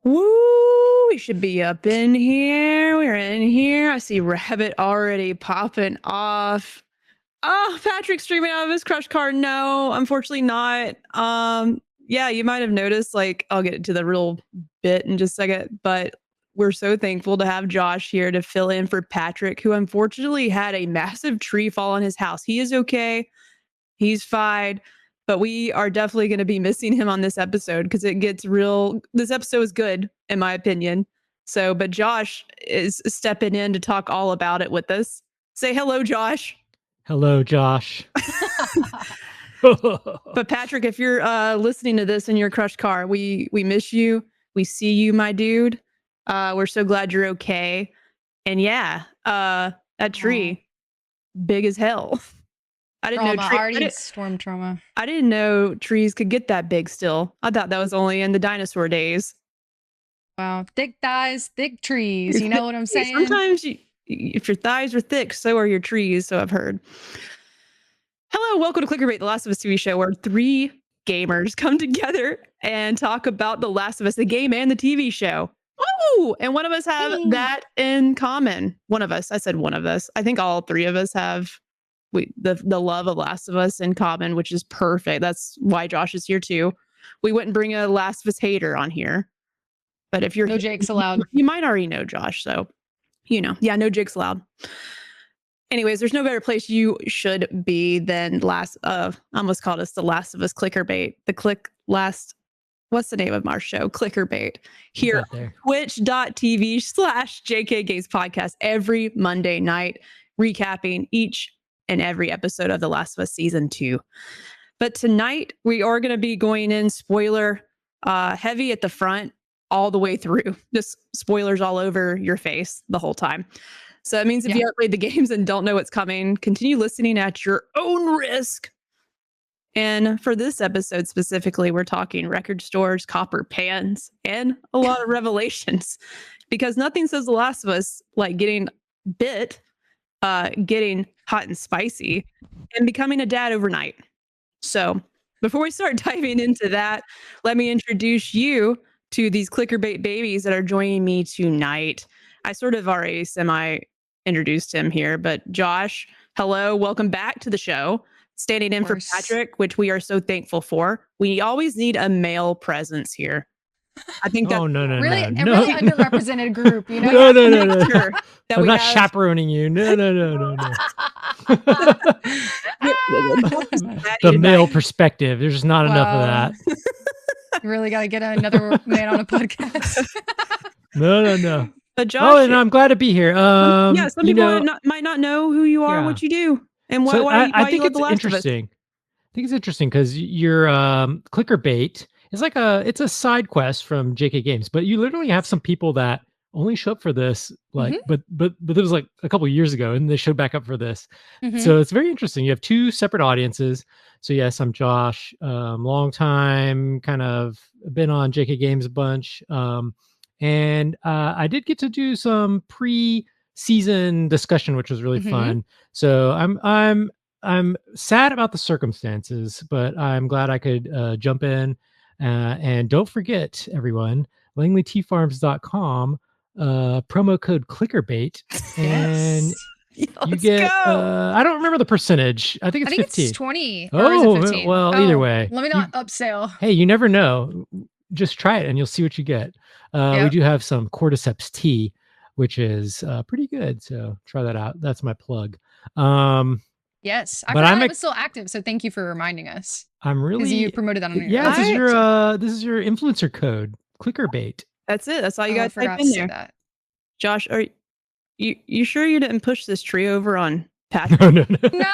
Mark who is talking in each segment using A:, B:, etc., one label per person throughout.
A: Woo! We should be up in here. We're in here. I see Rabbit already popping off. Oh, Patrick streaming out of his crush car. No, unfortunately not. Yeah, you might have noticed, like, I'll get to the real bit in just a second, but we're so thankful to have Josh here to fill in for Patrick, who unfortunately had a massive tree fall on his house. He is okay. He's fine. But we are definitely going to be missing him on this episode because it gets real. This episode is good, in my opinion. So, but Josh is stepping in to talk all about it with us. Say hello, Josh.
B: Hello, Josh.
A: But Patrick, if you're listening to this in your crushed car, we miss you. We see you, my dude. We're so glad you're okay. And yeah, that tree, big as hell. I didn't know
C: storm trauma.
A: I didn't know trees could get that big still. I thought that was only in the dinosaur days.
C: Wow. Thick thighs, thick trees. You know what I'm saying?
A: Sometimes if your thighs are thick, so are your trees, so I've heard. Hello, welcome to ClickerBait, the Last of Us TV show, where three gamers come together and talk about The Last of Us, the game and the TV show. Oh, and one of us have that in common. One of us. I said one of us. I think all three of us have the love of Last of Us in common, which is perfect. That's why Josh is here too. We wouldn't bring a Last of Us hater on here, but if you're
C: no Jake's allowed,
A: you might already know Josh, so yeah, no Jake's allowed. Anyways, there's no better place you should be than I almost called us the Last of Us ClickerBait. What's the name of our show? ClickerBait. Here on twitch.tv/JK Games Podcast every Monday night, recapping each and every episode of The Last of Us Season 2. But tonight, we are going to be going in spoiler heavy at the front all the way through. Just spoilers all over your face the whole time. So that means if you haven't played the games and don't know what's coming, continue listening at your own risk. And for this episode specifically, we're talking record stores, copper pans, and a lot of revelations. Because nothing says The Last of Us like getting bit, getting hot and spicy, and becoming a dad overnight. So before we start diving into that, let me introduce you to these ClickerBait babies that are joining me tonight. I sort of already semi-introduced him here, but Josh, hello, welcome back to the show. Standing in for Patrick, which we are so thankful for. We always need a male presence here. I think that's
C: really underrepresented group, you know?
B: No. Sure I'm not chaperoning you. No. The male perspective. There's not enough of that.
C: You really got to get another man on a podcast.
B: No.
A: But Josh,
B: and I'm glad to be here.
A: Some people might not know who you are, what you do, and why
B: I think
A: you love The Last
B: interesting. I think it's interesting because your ClickerBait is like it's a side quest from JK Games, but you literally have some people that only show up for this, but it was like a couple of years ago, and they showed back up for this. So it's very interesting. You have two separate audiences. So yes, I'm Josh, long time, kind of been on JK Games a bunch. And I did get to do some pre-season discussion, which was really fun. So I'm sad about the circumstances, but I'm glad I could jump in. And don't forget, everyone, LangleyTFarms.com, promo code ClickerBait, and you get. I don't remember the percentage. I think it's 15.
C: It's 20.
B: Oh,
C: or is it 15?
B: Well, either way.
C: Let me not upsell.
B: Hey, you never know. Just try it and you'll see what you get. We do have some cordyceps tea, which is pretty good. So try that out. That's my plug.
C: Yes, I forgot it was still active. So thank you for reminding us.
B: I'm really
C: because you promoted that on your
B: this is your influencer code, ClickerBait.
A: That's it. That's all you guys type in there. That. Josh, are you sure you didn't push this tree over on Patrick?
B: No.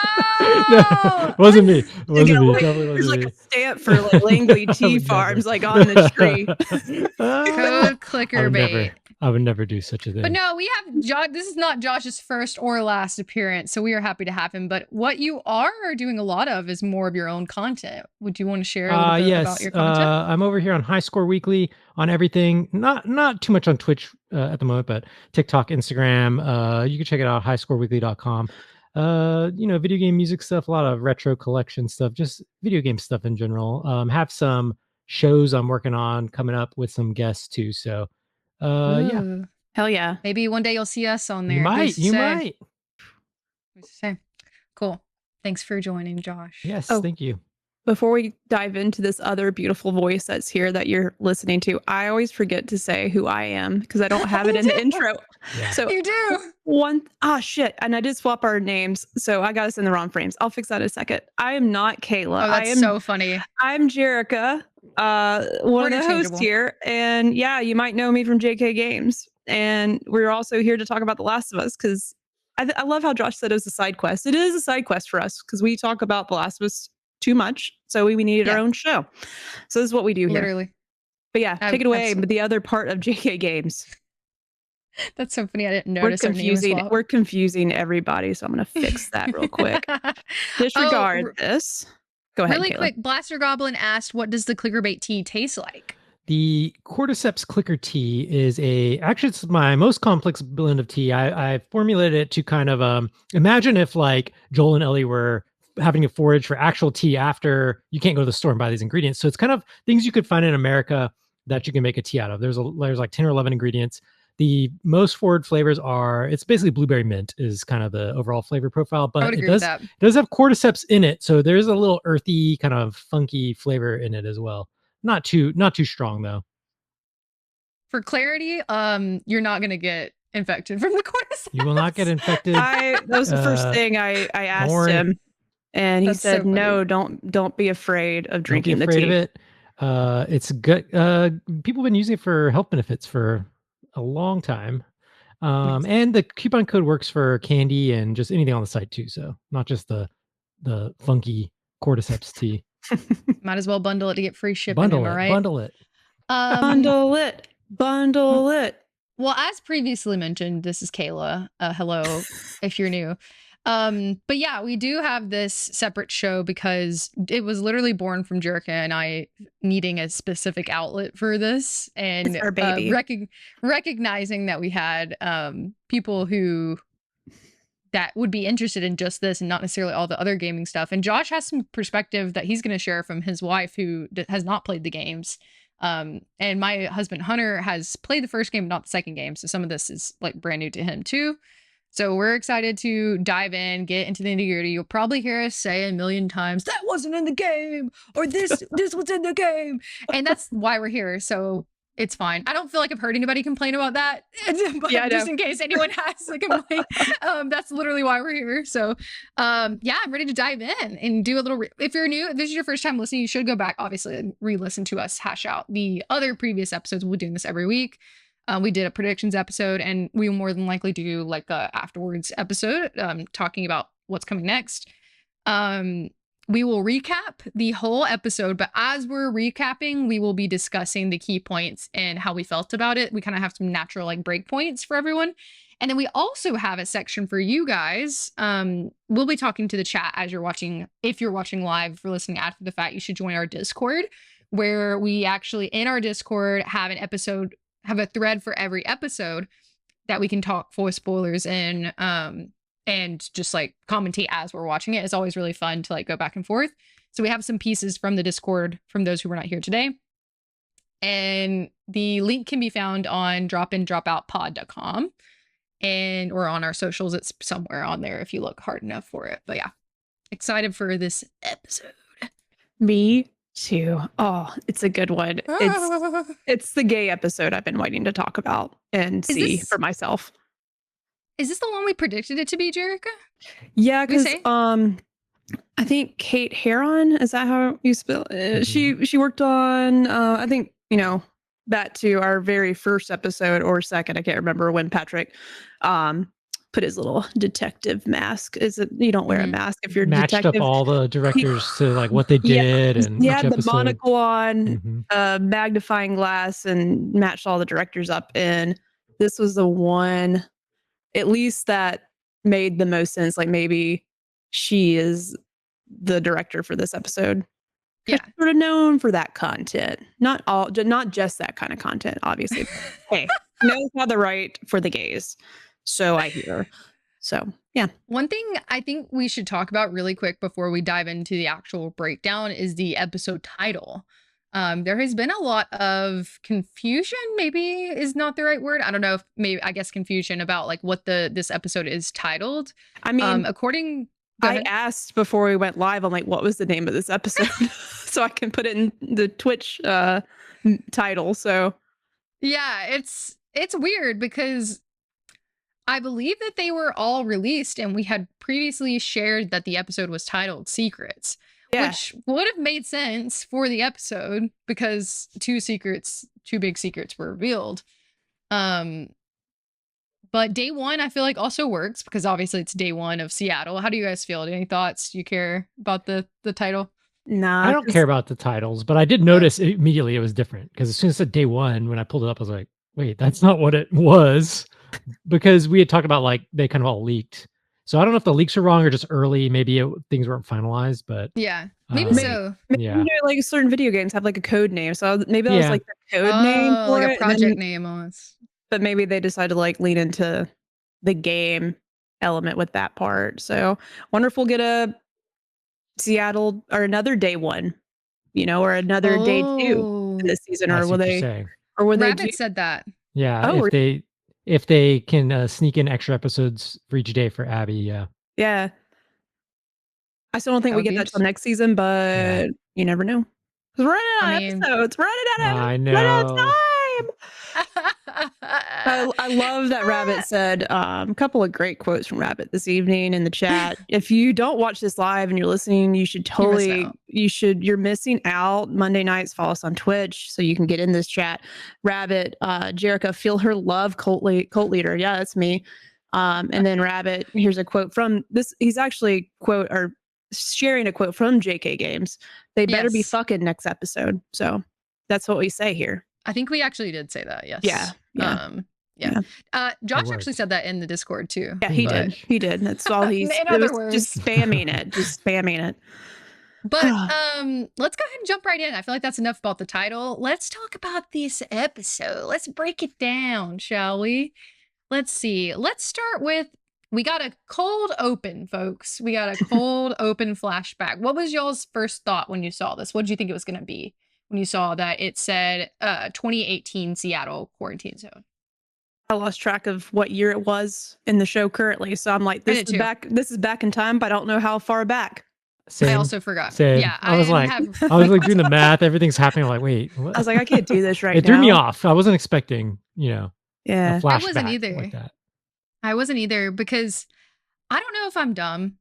B: It wasn't me. It wasn't me.
A: There's like a stamp for like Langley Tea Farms like on the tree.
C: Code ClickerBait.
B: I would never do such a thing.
C: But no, we have Josh. This is not Josh's first or last appearance, so we are happy to have him. But what you are doing a lot of is more of your own content. Would you want to share a little bit about your content?
B: I'm over here on High Score Weekly on everything. Not too much on Twitch at the moment, but TikTok, Instagram. You can check it out, highscoreweekly.com. Video game music stuff, a lot of retro collection stuff, just video game stuff in general. Have some shows I'm working on coming up with some guests too. So, yeah,
C: Ooh.
A: Hell yeah.
C: Maybe one day you'll see us on there.
B: you might,
C: Who's to say? Cool. Thanks for joining, Josh.
B: Yes,
A: Oh.
B: thank you.
A: Before we dive into this other beautiful voice that's here that you're listening to, I always forget to say who I am because I don't have it in the intro.
B: Yeah.
A: So
C: You do.
A: shit. And I did swap our names. So I got us in the wrong frames. I'll fix that in a second. I am not Kayla.
C: Oh, that's so funny.
A: I'm Jerica, one of the hosts here. And yeah, you might know me from JK Games. And we're also here to talk about The Last of Us because I love how Josh said it was a side quest. It is a side quest for us because we talk about The Last of Us too much. So we needed our own show. So this is what we do here.
C: Literally.
A: But yeah, take it away. But the other part of JK Games.
C: That's so funny. I didn't notice
A: We're confusing everybody. So I'm going to fix that real quick. Disregard this. Go ahead,
C: really
A: Kayla.
C: quick. Blaster Goblin asked, what does the ClickerBait tea taste like?
B: The Cordyceps Clicker tea is actually it's my most complex blend of tea. I formulated it to kind of imagine if like Joel and Ellie were having to forage for actual tea after you can't go to the store and buy these ingredients. So it's kind of things you could find in America that you can make a tea out of. There's like 10 or 11 ingredients. The most forward flavors it's basically blueberry mint is kind of the overall flavor profile, but it does have cordyceps in it. So there's a little earthy kind of funky flavor in it as well. Not too strong though.
C: For clarity, you're not going to get infected from the cordyceps.
B: You will not get infected.
A: That was the first thing I asked him. And he said, no, don't be afraid of drinking the tea.
B: Don't be afraid of it. It's good. People have been using it for health benefits for a long time. And the coupon code works for candy and just anything on the site too. So not just the funky cordyceps tea.
C: Might as well bundle it to get free shipping.
B: Bundle
C: right?
B: Bundle it.
A: Bundle it.
C: Well, as previously mentioned, this is Kayla. Hello, if you're new. But yeah, we do have this separate show because it was literally born from Jerica and I needing a specific outlet for this and
A: our baby.
C: Recognizing that we had people that would be interested in just this and not necessarily all the other gaming stuff. And Josh has some perspective that he's going to share from his wife who has not played the games. And my husband Hunter has played the first game, but not the second game. So some of this is like brand new to him too. So we're excited to dive in, get into the nitty-gritty. You'll probably hear us say a million times, that wasn't in the game, or this was in the game. And that's why we're here. So it's fine. I don't feel like I've heard anybody complain about that. But yeah, just in case anyone has a complaint, that's literally why we're here. So yeah, I'm ready to dive in and do a little, if you're new, if this is your first time listening, you should go back, obviously, and re-listen to us hash out the other previous episodes. We'll be doing this every week. We did a predictions episode and we will more than likely do like a afterwards episode talking about what's coming next. We will recap the whole episode, but as we're recapping, we will be discussing the key points and how we felt about it. We kind of have some natural like break points for everyone. And then we also have a section for you guys. We'll be talking to the chat as you're watching. If you're watching live, if you're listening after the fact, you should join our Discord where we actually in our Discord have a thread for every episode that we can talk for spoilers in and just like commentate as we're watching it. It's always really fun to like go back and forth. So we have some pieces from the Discord from those who were not here today. And the link can be found on dropindropoutpod.com or on our socials. It's somewhere on there if you look hard enough for it. But yeah, excited for this episode.
A: Me too. Oh, it's a good one. It's the gay episode I've been waiting to talk about and see for myself.
C: Is this the one we predicted it to be, Jerica?
A: Yeah, because I think Kate Heron, is that how you spell it? She worked on I think, that to our very first episode or second, I can't remember, when Patrick put his little detective mask. Is it you don't wear a mask if you're
B: matched
A: detective.
B: Up all the directors to like what they did and
A: he had the monocle on, magnifying glass, and matched all the directors up. And this was the one, at least that made the most sense. Like maybe she is the director for this episode. Yeah, sort of known for that content. Not just that kind of content, obviously. Hey, knows how to write for the gays. So I hear. So yeah.
C: One thing I think we should talk about really quick before we dive into the actual breakdown is the episode title. There has been a lot of confusion, maybe is not the right word. I don't know if I guess confusion about like what this episode is titled.
A: I mean, I
C: ahead.
A: asked before we went live, I'm like, what was the name of this episode? So I can put it in the Twitch title. So
C: yeah, it's weird because I believe that they were all released and we had previously shared that the episode was titled Secrets, which would have made sense for the episode because two big secrets were revealed. But day one, I feel like also works because obviously it's day one of Seattle. How do you guys feel? Any thoughts? Do you care about the title?
A: Nah,
B: I don't care about the titles, but I did notice immediately it was different because as soon as it said day one, when I pulled it up, I was like, wait, that's not what it was. Because we had talked about like they kind of all leaked. So I don't know if the leaks are wrong or just early. Maybe things weren't finalized, but
C: yeah, maybe so.
A: Maybe,
B: yeah,
A: like certain video games have like a code name. So maybe that was like the code name for
C: like
A: it,
C: a project name almost.
A: But maybe they decided to like lean into the game element with that part. So wonder if we'll get a Seattle or another day one, or another day two in this season, or will they?
B: Saying.
A: Or will
C: Rabbit said that?
B: Yeah, if they can sneak in extra episodes for each day for Abby, yeah.
A: Yeah. I still don't think we get that till next season, but you never know. We're running out of episodes.
B: I know.
A: I love that Rabbit said a couple of great quotes from Rabbit this evening in the chat. If you don't watch this live and you're listening, you should you're missing out. Monday nights, follow us on Twitch so you can get in this chat. Rabbit, Jerica, feel her love, cult leader. Yeah, that's me. And then Rabbit, here's a quote from this. He's actually sharing a quote from JK Games. They better be fucking next episode. So that's what we say here.
C: I think we actually did say that. Yes.
A: Yeah.
C: Josh actually said that in the Discord too.
A: Yeah, he did. He did. That's all he's just spamming it.
C: But let's go ahead and jump right in. I feel like that's enough about the title. Let's talk about this episode. Let's break it down, shall we? Let's see. Let's start with, we got a cold open, folks. We got a cold open flashback. What was y'all's first thought when you saw this? What did you think it was going to be when you saw that it said 2018 Seattle quarantine zone?
A: I lost track of what year it was in the show currently. So I'm like, this is back in time, but I don't know how far back.
B: Same.
C: I also forgot.
B: Same.
C: Yeah,
B: I was like doing the math. Everything's happening. I'm like, wait. What?
A: I was like, I can't do this right now.
B: It threw me off. I wasn't expecting, a flashback
C: I wasn't either.
B: like that.
C: I wasn't either because I don't know if I'm dumb.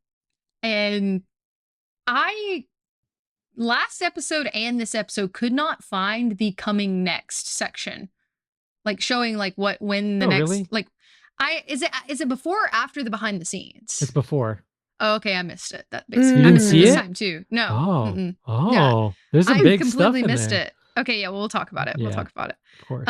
C: And last episode and this episode could not find the coming next section. Like showing like when the next
B: really?
C: like is it before or after the behind the scenes?
B: It's before.
C: Oh, okay, I missed it. That basically
B: you didn't see
C: this
B: it
C: time too. No.
B: Yeah. There's a big stuff in there. I completely missed
C: it. Okay, yeah, well, we'll talk about it.
B: Yeah,
C: we'll talk about it.
B: Of course.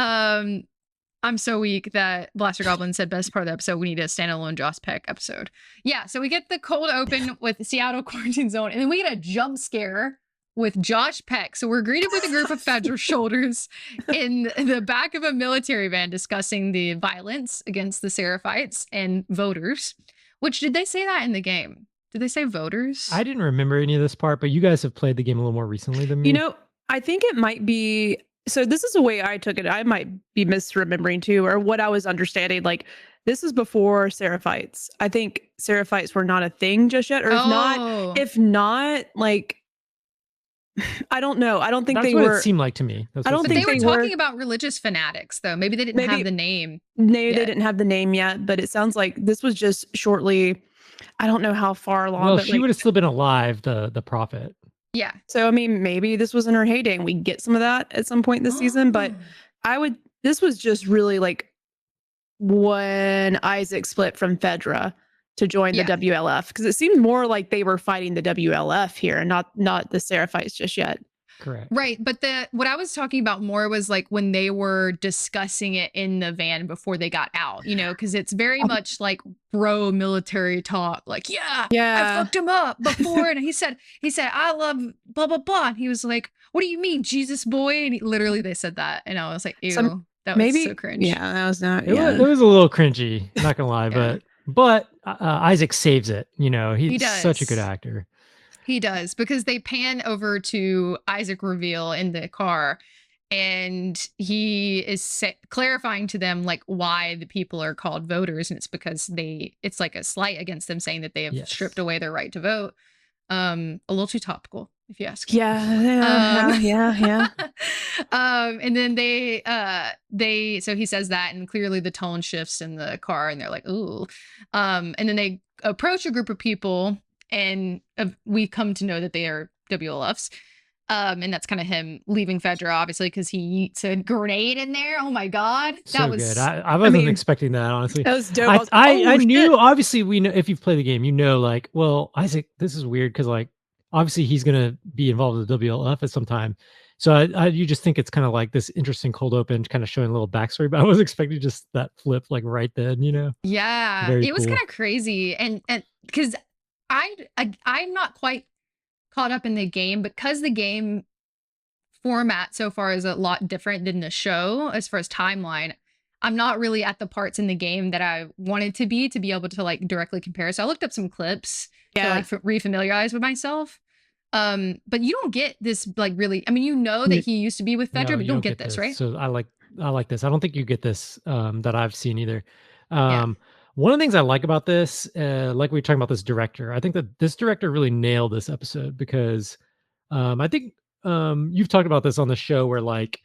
C: I'm so weak that Blaster Goblin said best part of the episode, we need a standalone Joss Peck episode. Yeah, so we get the cold open with the Seattle quarantine zone, and then we get a jump scare with Josh Peck. So we're greeted with a group of federal shoulders in the back of a military van discussing the violence against the Seraphites and voters. Which, did they say that in the game? Did they say voters?
B: I didn't remember any of this part, but you guys have played the game a little more recently than me.
A: I think it might be... So this is the way I took it. I might be misremembering too, or what I was understanding. Like, this is before Seraphites. I think Seraphites were not a thing just yet, or if not, like... I don't know. I don't think
B: That's
A: they
B: what
A: were.
B: It seemed like to me.
C: I don't think they were talking about religious fanatics, though. Maybe they didn't have the name.
A: Maybe they didn't have the name yet, but it sounds like this was just shortly. I don't know how far along.
B: Well,
A: but
B: she would have still been alive. The prophet.
C: Yeah.
A: So I mean, maybe this was in her heyday, and we get some of that at some point this season. But this was just really like when Isaac split from Fedra to join the WLF, because it seemed more like they were fighting the WLF here and not the Seraphites just yet.
B: Correct.
C: Right. But what I was talking about more was like when they were discussing it in the van before they got out, because it's very much like bro military talk. Like, I fucked him up before. And he said, I love blah, blah, blah. And he was like, what do you mean, Jesus boy? And literally they said that. And I was like, ew, that was so cringe.
A: Yeah, that was not.
B: It was a little cringy, not gonna lie, but Isaac saves it. He's such a good actor.
C: He does, because they pan over to Isaac reveal in the car, and he is clarifying to them like why the people are called voters, and it's because it's like a slight against them, saying that they have stripped away their right to vote. A little too topical, if you ask me.
A: Yeah.
C: And then so he says that, and clearly the tone shifts in the car, and they're like, ooh. And then they approach a group of people, and we come to know that they are WLFs. And that's kind of him leaving Fedra, obviously, because he eats a grenade in there. Oh my god,
B: that was good. I wasn't expecting that, honestly.
A: That was dope.
B: I knew, obviously, we know, if you've played the game, you know, like, well, Isaac, this is weird because, like, obviously he's gonna be involved with the WLF at some time. So you just think it's kind of like this interesting cold open, kind of showing a little backstory. But I was expecting just that flip, like right then, you know?
C: Yeah,
B: Very
C: it was
B: cool.
C: kind of crazy, and because I'm not quite caught up in the game, because the game format so far is a lot different than the show as far as timeline. I'm not really at the parts in the game that I wanted to be able to like directly compare. So I looked up some clips to like refamiliarize with myself. But you don't get this like really. I mean, you know that he used to be with Fedra, but you don't get this, right?
B: So I like this. I don't think you get this that I've seen either. One of the things I like about this, like we were talking about this director, I think that this director really nailed this episode because I think you've talked about this on the show where like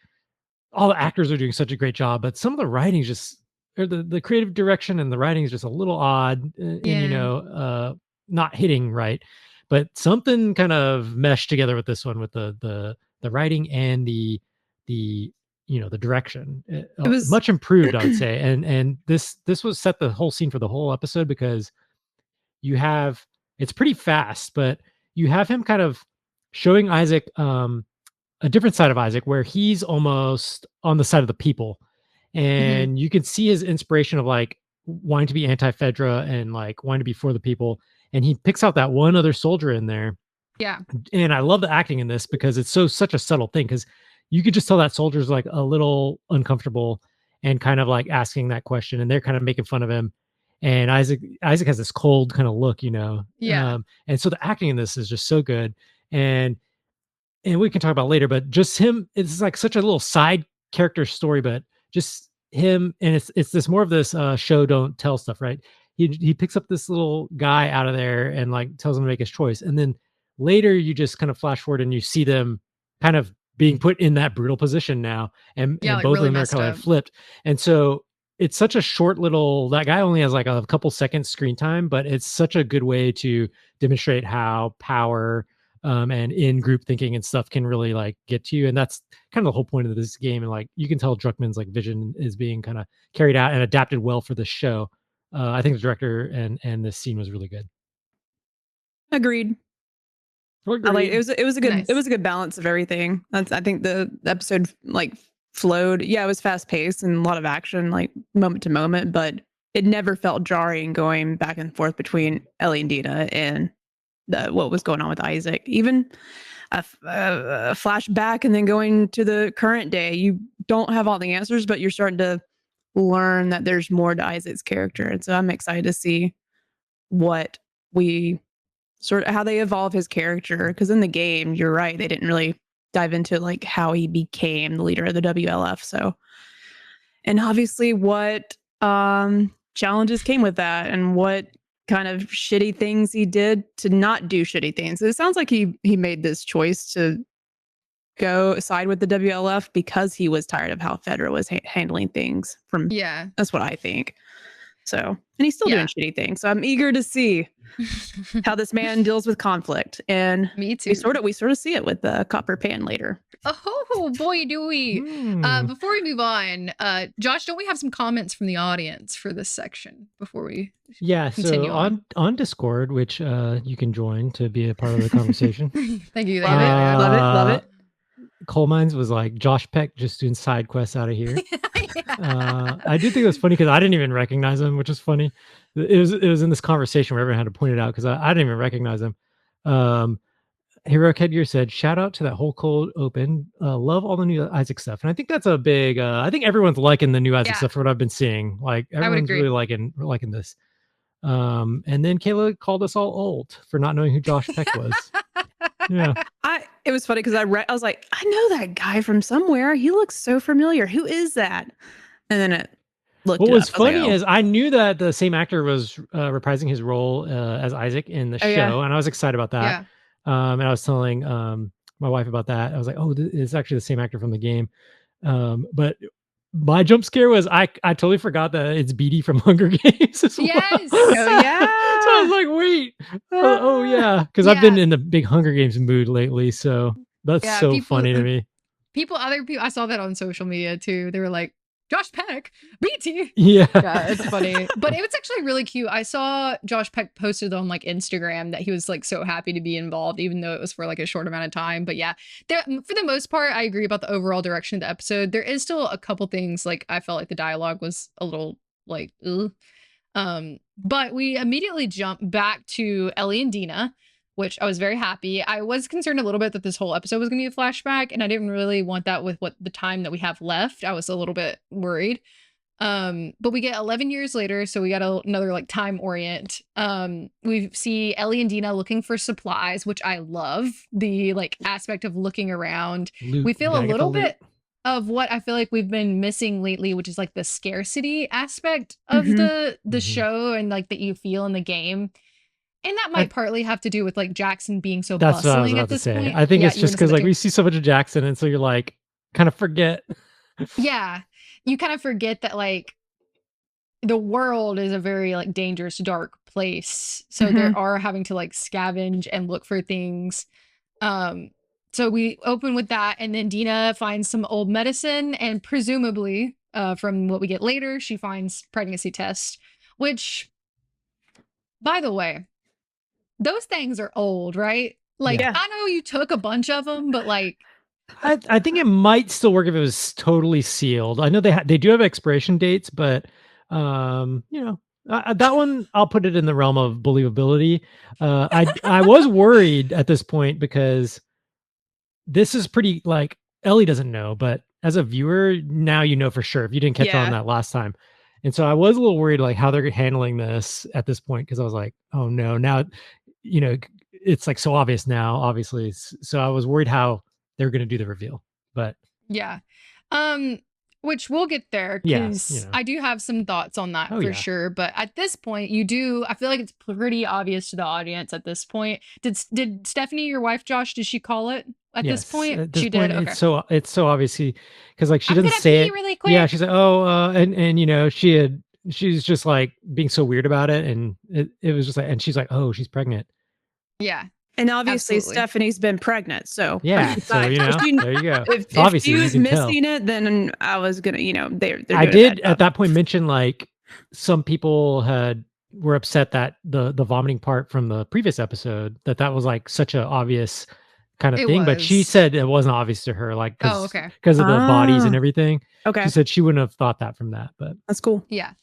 B: all the actors are doing such a great job, but some of the writing just, or the creative direction and the writing is just a little odd, and you know, not hitting right. But something kind of meshed together with this one, with the writing and the you know, the direction. It was much improved, I would say. And this was set the whole scene for the whole episode, because you have, it's pretty fast, but you have him kind of showing Isaac a different side of Isaac, where he's almost on the side of the people, and you can see his inspiration of like wanting to be anti-Fedra and like wanting to be for the people. And he picks out that one other soldier in there.
C: Yeah.
B: And I love the acting in this because it's such a subtle thing, because you could just tell that soldier's like a little uncomfortable and kind of like asking that question, and they're kind of making fun of him. And Isaac has this cold kind of look, you know.
C: Yeah.
B: And so the acting in this is just so good. And we can talk about later, but just him, it's like such a little side character story, but just him. And it's this more of this show don't tell stuff, right? He picks up this little guy out of there and like tells him to make his choice. And then later you just kind of flash forward and you see them kind of being put in that brutal position now. And
C: like
B: both
C: really
B: of them are kind of flipped. And so it's such a short little, that guy only has like a couple seconds screen time, but it's such a good way to demonstrate how power and in group thinking and stuff can really like get to you. And that's kind of the whole point of this game. And like, you can tell Druckmann's like vision is being kind of carried out and adapted well for the show. I think the director and this scene was really good.
A: Agreed. It was a good it was a good balance of everything. I think the episode like flowed. Yeah, it was fast paced and a lot of action, like moment to moment, but it never felt jarring going back and forth between Ellie and Dina and what was going on with Isaac. Even a flashback and then going to the current day, you don't have all the answers, but you're starting to learn that there's more to Isaac's character. And so I'm excited to see what we sort of, how they evolve his character. Because in the game, you're right, they didn't really dive into like how he became the leader of the WLF. So, and obviously what challenges came with that and what kind of shitty things he did to not do shitty things. It sounds like he made this choice to go side with the WLF because he was tired of how Fedra was handling things. That's what I think. So, and he's still doing shitty things. So I'm eager to see how this man deals with conflict. And
C: me too.
A: We sort of see it with the Copper Pan later.
C: Oh boy, do we! Before we move on, Josh, don't we have some comments from the audience for this section before we?
B: Yeah, so on Discord, which you can join to be a part of the conversation.
C: Thank you.
A: Love it.
B: Coal Mines was like, Josh Peck just doing side quests out of here. I did think it was funny because I didn't even recognize him, which is funny. It was in this conversation where everyone had to point it out because I didn't even recognize him. Heroic Headgear said, shout out to that whole cold open. Love all the new Isaac stuff. And I think that's a big, I think everyone's liking the new Isaac stuff for what I've been seeing. Like everyone's really liking this. And then Kayla called us all old for not knowing who Josh Peck was. Yeah.
A: It was funny because I was like, I know that guy from somewhere. He looks so familiar. Who is that? And then it looked
B: What
A: it
B: was
A: up. I was like,
B: funny
A: oh.
B: is I knew that the same actor was reprising his role as Isaac in the
A: Oh,
B: show,
A: yeah.
B: and I was excited about that.
C: Yeah.
B: And I was telling my wife about that. I was like, "Oh, it's actually the same actor from the game." But my jump scare was I totally forgot that it's Beatty from Hunger Games as well.
C: Yes.
A: Oh, yeah.
B: So I was like, "Wait, oh yeah," because I've been in the big Hunger Games mood lately. So that's
C: Yeah,
B: so funny to me.
C: Other people, I saw that on social media too. They were like, Josh Peck, BT.
B: Yeah.
C: Yeah, it's funny. But it was actually really cute. I saw Josh Peck posted on like Instagram that he was like so happy to be involved, even though it was for like a short amount of time. But yeah, for the most part, I agree about the overall direction of the episode. There is still a couple things like I felt like the dialogue was a little like, ugh. But we immediately jump back to Ellie and Dina, which I was very happy. I was concerned a little bit that this whole episode was going to be a flashback, and I didn't really want that with what the time that we have left. I was a little bit worried. But we get 11 years later, so we got another like time orient. We see Ellie and Dina looking for supplies, which I love the like aspect of looking around.
B: Loot.
C: We feel a little bit of what I feel like we've been missing lately, which is like the scarcity aspect of the show and like that you feel in the game. And that might partly have to do with like Jackson being so
B: that's what I was
C: bustling
B: about
C: at
B: to
C: this
B: say.
C: point.
B: I think
C: Yeah,
B: it's just because like we see so much of Jackson, and so you're like kind of forget.
C: Yeah, you kind of forget that like the world is a very like dangerous, dark place. So there are having to like scavenge and look for things. So we open with that, and then Dina finds some old medicine, and presumably, from what we get later, she finds pregnancy tests, which, by the way, those things are old, right? Like,
B: Yeah.
C: I know you took a bunch of them, but like,
B: I think it might still work if it was totally sealed. I know they do have expiration dates, but you know, that one I'll put it in the realm of believability. I was worried at this point because this is pretty like Ellie doesn't know, but as a viewer now you know for sure if you didn't catch on that last time. And so I was a little worried like how they're handling this at this point because I was like, oh no, now you know it's like so obvious now, obviously. So I was worried how they're going to do the reveal, but
C: yeah. Which we'll get there because
B: you know.
C: I do have some thoughts on that for
B: yeah.
C: sure. But at this point, I feel like it's pretty obvious to the audience at this point. Did Stephanie, your wife, Josh, did she call it at this point?
B: At this
C: She
B: point,
C: did. Okay.
B: It's so obviously because like she
C: I'm
B: doesn't
C: gonna
B: say
C: pee
B: it
C: really quick.
B: Yeah, she's like, oh, and you know, she's just like being so weird about it, and it was just like, and she's like, oh, she's pregnant.
C: Yeah.
A: And obviously
C: Absolutely.
A: Stephanie's been pregnant, so
B: yeah, so you know, there you go.
A: If
B: Obviously,
A: she
B: you
A: was
B: can tell.
A: missing it, then I was gonna, you know, they're
B: I
A: doing a bad
B: did
A: job.
B: at that point mention like some people were upset that the vomiting part from the previous episode that was like such an obvious kind of thing, but she said it wasn't obvious to her, like because of the bodies and everything.
A: Okay,
B: she said she wouldn't have thought that from that, but
A: that's cool.
C: Yeah.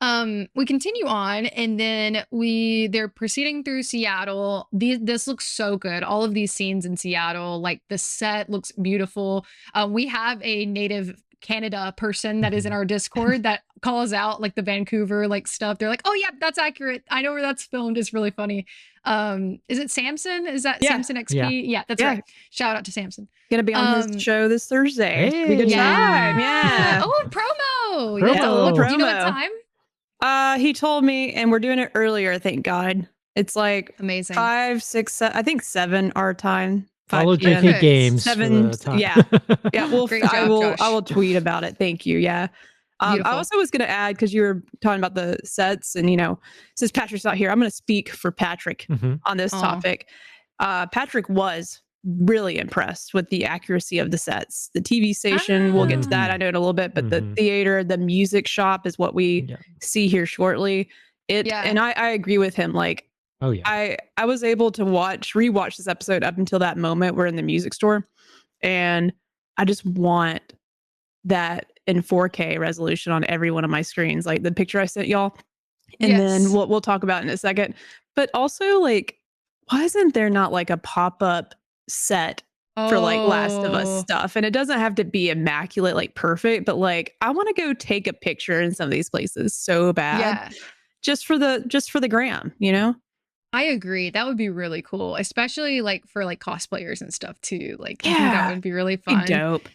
C: We continue on, and then they're proceeding through Seattle. This looks so good. All of these scenes in Seattle, like the set looks beautiful. We have a native Canada person that is in our Discord that calls out like the Vancouver like stuff. They're like, oh yeah, that's accurate. I know where that's filmed. It's really funny. Is it Samson? Is that Samson XP? Yeah, that's right. Shout out to Samson.
A: Gonna be on his show this Thursday.
B: Hey.
A: Be a good
C: Yeah.
A: time. Yeah.
C: Oh, promo.
B: Promo.
C: Yeah.
A: Promo.
C: Do you know what time?
A: He told me, and we're doing it earlier, thank God. It's like
C: amazing.
A: 5, 6, 7, I think 7 our time.
B: Follow JK Games.
A: 7. Yeah. Yeah. Well,
C: Great job,
A: I will tweet about it. Thank you. Yeah. I also was going to add, because you were talking about the sets, and, you know, since Patrick's not here, I'm going to speak for Patrick on this topic. Patrick was really impressed with the accuracy of the sets. The TV station, we'll get to that, I know in a little bit, but the theater, the music shop is what we see here shortly. And I agree with him. Like,
B: oh yeah,
A: I was able to rewatch this episode up until that moment we're in the music store, and I just want that in 4K resolution on every one of my screens, like the picture I sent y'all. And then we'll talk about it in a second. But also, like, why isn't there not like a pop-up set for like Last of Us stuff? And it doesn't have to be immaculate, like perfect, but like I want to go take a picture in some of these places so bad. just for the gram,
C: I agree. That would be really cool, especially like for like cosplayers and stuff too. Like I think that would be really fun.
A: Be dope.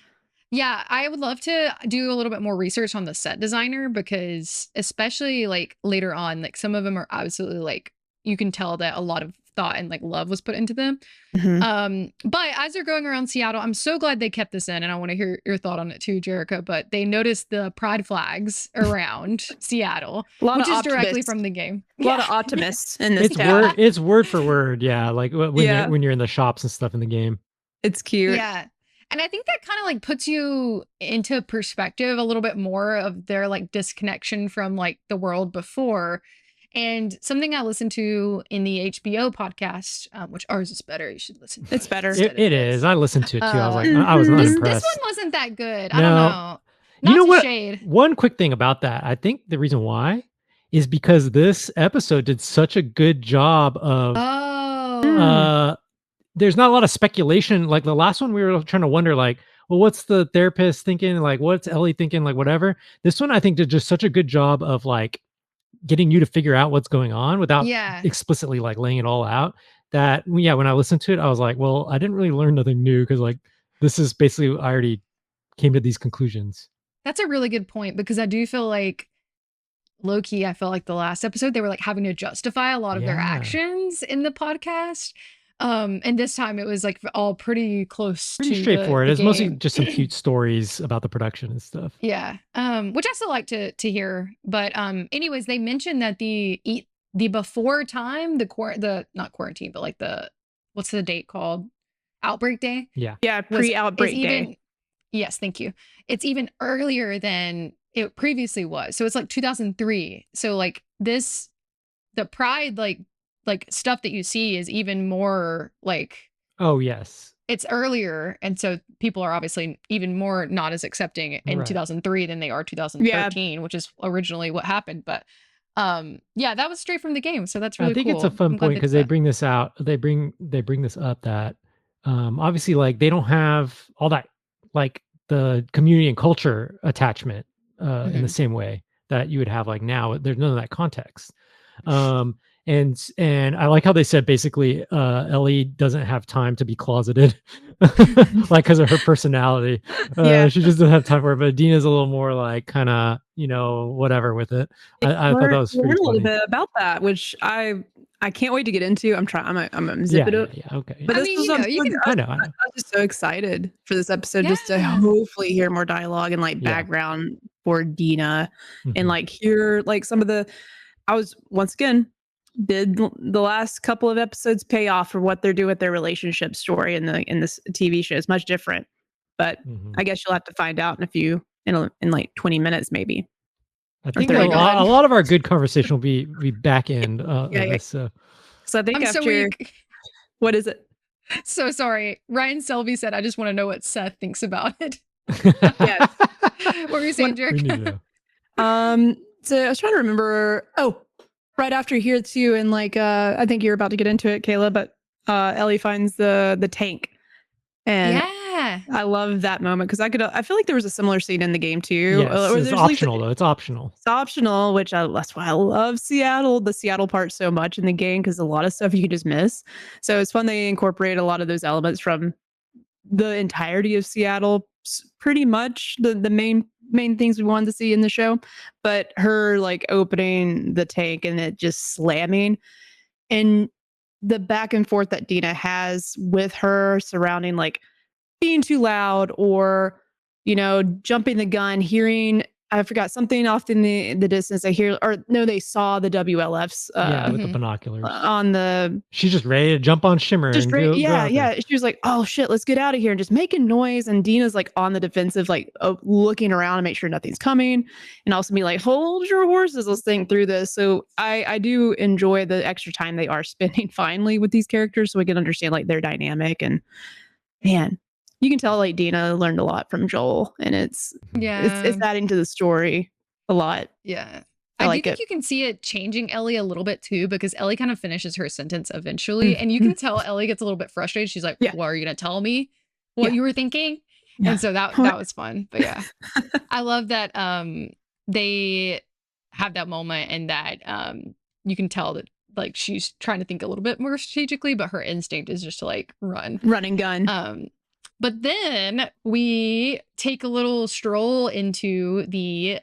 C: Yeah, I would love to do a little bit more research on the set designer, because especially like later on, like some of them are absolutely like, you can tell that a lot of thought and like love was put into them. But as they're going around Seattle, I'm so glad they kept this in, and I want to hear your thought on it too, Jerica. But they noticed the pride flags around Seattle, which is directly from the game.
A: A lot of optimists in this.
B: It's word for word, yeah. Like when you're in the shops and stuff in the game.
A: It's cute.
C: Yeah. And I think that kind of like puts you into perspective a little bit more of their like disconnection from like the world before. And something I listened to in the HBO podcast, which ours is better. You should listen to it.
A: It's better.
B: It is. I listened to it too. I was like, I was not impressed.
C: This one wasn't that good. I don't know.
B: You know what?
C: Shade.
B: One quick thing about that. I think the reason why is because this episode did such a good job of there's not a lot of speculation. Like the last one, we were trying to wonder, like, well, what's the therapist thinking? Like, what's Ellie thinking? Like, whatever. This one, I think, did just such a good job of like getting you to figure out what's going on without explicitly like laying it all out. That, when I listened to it, I was like, well, I didn't really learn nothing new, because like this is basically, I already came to these conclusions. That's
C: a really good point, because I do feel like low-key, I felt like the last episode they were like having to justify a lot of their actions in the podcast. And this time it was like all pretty close, pretty
B: straightforward.
C: The
B: it's
C: game.
B: Mostly just some cute stories about the production and stuff.
C: Yeah. Which I still like to hear. But anyways, they mentioned that the before time, the not quarantine, but like what's the date called? Outbreak day?
B: Yeah.
A: Yeah, pre-outbreak day.
C: Yes, thank you. It's even earlier than it previously was. So it's like 2003. So like the Pride like stuff that you see is even more like,
B: oh yes,
C: it's earlier, and so people are obviously even more not as accepting in 2003 than they are 2013, which is originally what happened. But that was straight from the game, so that's really
B: I think
C: cool.
B: It's a fun point, because they bring this out, they bring this up that obviously like they don't have all that like the community and culture attachment in the same way that you would have like now. There's none of that context. And I like how they said basically Ellie doesn't have time to be closeted, like because of her personality. She just doesn't have time for it. But Dina's a little more like kind of whatever with it. I thought that was pretty funny.
A: A little bit about that, which I can't wait to get into. I'm gonna zip it up.
B: Yeah, okay.
A: But I was just so excited for this episode, just to hopefully hear more dialogue and like background for Dina, and like hear like some of the. I was once again. Did the last couple of episodes pay off for what they're doing with their relationship story in this TV show? It's much different, but I guess you'll have to find out in like 20 minutes maybe.
B: I think a lot of our good conversation will be back end of this. So
A: I think what is it?
C: So sorry, Ryan Selvey said, "I just want to know what Seth thinks about it."
A: Yes.
C: What were you saying, Jerick?
A: So I was trying to remember. Oh. Right after here too, and like I think you're about to get into it, Kayla, but Ellie finds the tank, and I love that moment, because I feel like there was a similar scene in the game too.
B: Yes, it's optional though. It's optional.
A: It's optional, that's why I love the Seattle part so much in the game, because a lot of stuff you can just miss. So it's fun they incorporate a lot of those elements from the entirety of Seattle, pretty much the main things we wanted to see in the show. But her like opening the tank and it just slamming, and the back and forth that Dina has with her surrounding like being too loud, or jumping the gun, hearing I forgot something off in the distance. They saw the WLFs.
B: With the binoculars
A: on
B: she's just ready to jump on Shimmer.
A: She was like, "Oh shit, let's get out of here," and just making noise. And Dina's like on the defensive, like looking around to make sure nothing's coming, and also be like, "Hold your horses, let's think through this." So I do enjoy the extra time they are spending finally with these characters, so we can understand like their dynamic. And man, you can tell like Dina learned a lot from Joel, and it's adding to the story a lot.
C: Yeah. I like think you can see it changing Ellie a little bit too, because Ellie kind of finishes her sentence eventually, and you can tell Ellie gets a little bit frustrated. She's like, "Well, are you going to tell me what you were thinking?" And so that was fun. But I love that they have that moment, and that you can tell that like she's trying to think a little bit more strategically, but her instinct is just to like run
A: and gun.
C: But then we take a little stroll into the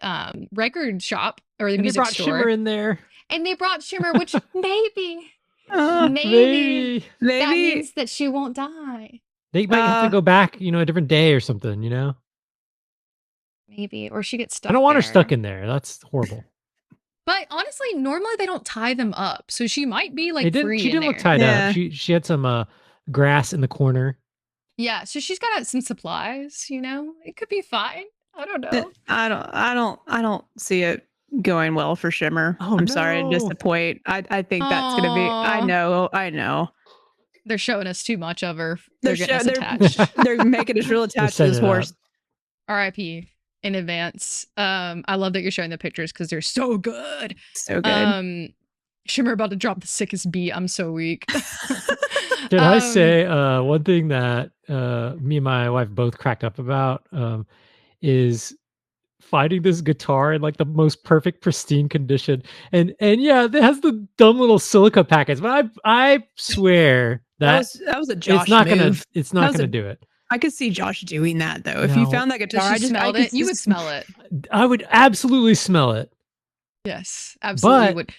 C: record shop or the
B: And they
C: music
B: brought
C: store.
B: Shimmer in there.
C: And they brought Shimmer, which maybe
B: Maybe
C: that means that she won't die.
B: they might have to go back, a different day or something,
C: Maybe. Or she gets stuck
B: I don't want her
C: there.
B: stuck in there. That's horrible.
C: But honestly, normally they don't tie them up. So she might be like free.
B: She didn't look tied up. She had some grass in the corner.
C: Yeah, so she's got some supplies, It could be fine. I don't know.
A: I don't see it going well for Shimmer. I'm sorry to disappoint. I think that's gonna be. I know.
C: They're showing us too much of her.
A: They're making us real attached to this horse.
C: R.I.P. in advance. I love that you're showing the pictures because they're so good.
A: So good.
C: Shimmer about to drop the sickest beat. I'm so weak.
B: Did I say one thing that me and my wife both cracked up about is finding this guitar in like the most perfect pristine condition, and yeah, it has the dumb little silica packets, but I swear that
A: was a Josh
B: move. It's not gonna
A: a
B: do it.
A: I could see Josh doing that though. If you found that guitar,
C: you would smell it.
B: I would absolutely smell it.
C: Yes, absolutely would.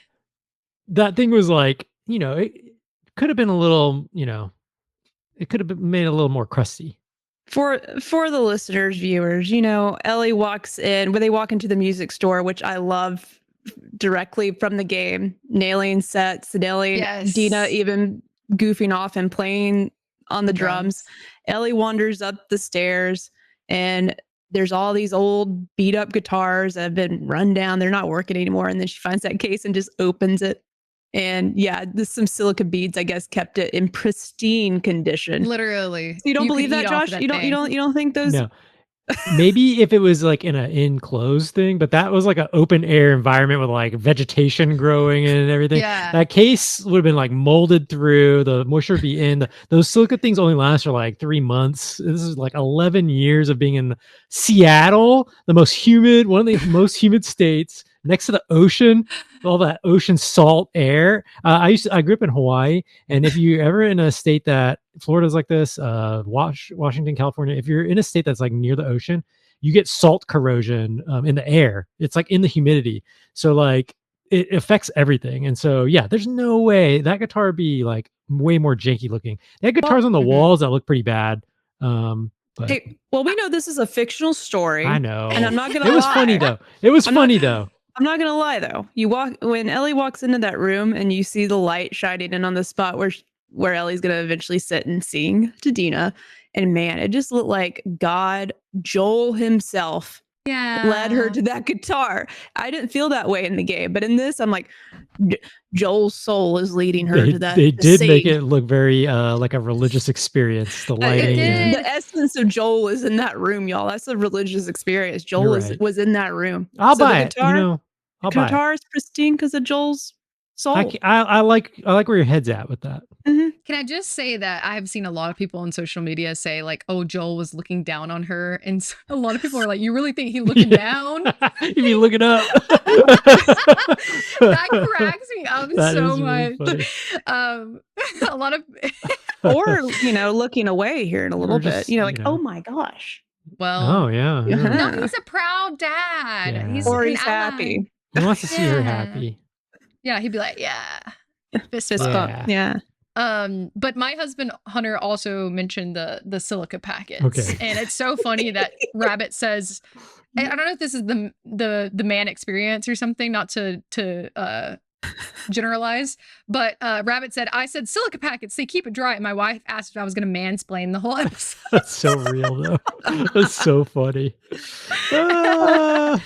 B: That thing was like, it could have been a little, it could have been made a little more crusty.
A: For the listeners, viewers, Ellie walks in, when they walk into the music store, which I love directly from the game, nailing sets, nailing Dina even goofing off and playing on the drums. Ellie wanders up the stairs and there's all these old beat up guitars that have been run down. They're not working anymore. And then she finds that case and just opens it. And yeah, some silica beads, I guess, kept it in pristine condition.
C: Literally.
A: So you don't believe that, Josh? You don't think those?
B: No. Maybe if it was like in an enclosed thing, but that was like an open air environment with like vegetation growing and everything.
C: Yeah.
B: That case would have been like molded through, the moisture would be in. Those silica things only last for like 3 months. This is like 11 years of being in Seattle, one of the most humid states, next to the ocean, all that ocean salt air. I grew up in Hawaii, and if you're ever in a state that Florida's like this, Washington, California, if you're in a state that's like near the ocean, you get salt corrosion in the air. It's like in the humidity, so like it affects everything. And so yeah, there's no way that guitar would be like way more janky looking. They had guitars on the walls that look pretty bad. But
A: hey, well, we know this is a fictional story.
B: I know,
A: and I'm not gonna.
B: It was funny though.
A: I'm not gonna lie though. When Ellie walks into that room and you see the light shining in on the spot where Ellie's gonna eventually sit and sing to Dina, and man, it just looked like God, Joel himself, led her to that guitar. I didn't feel that way in the game, but in this, I'm like, Joel's soul is leading her to that.
B: They did make it look very like a religious experience. The lighting,
A: the essence of Joel is in that room, y'all. That's a religious experience. Joel was in that room.
B: I'll buy it.
A: Guitar is pristine because of Joel's soul.
B: I like where your head's at with that.
A: Mm-hmm.
C: Can I just say that I have seen a lot of people on social media say like, "Oh, Joel was looking down on her," and so a lot of people are like, "You really think he looking down?
B: You mean looking up?"
C: That cracks me up so much. A lot of,
A: or looking away here in a little bit. Oh my gosh.
C: Well,
B: oh yeah.
C: No, he's a proud dad.
B: Yeah.
A: He's happy.
B: He wants to see her happy.
C: Yeah, he'd be like, yeah, fist
A: bump. Yeah.
C: But my husband Hunter also mentioned the silica packets.
B: Okay.
C: And it's so funny that Rabbit says, I don't know if this is the man experience or something, not to generalize, but Rabbit said, I said silica packets, they keep it dry. And my wife asked if I was going to mansplain the whole episode.
B: That's so real though. That's so funny.
C: But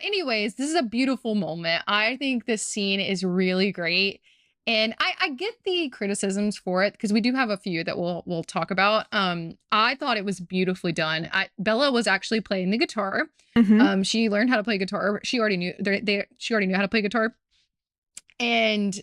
C: anyways, this is a beautiful moment. I think this scene is really great. And I get the criticisms for it because we do have a few that we'll talk about. I thought it was beautifully done. Bella was actually playing the guitar.
A: Mm-hmm.
C: She learned how to play guitar. She already knew how to play guitar. And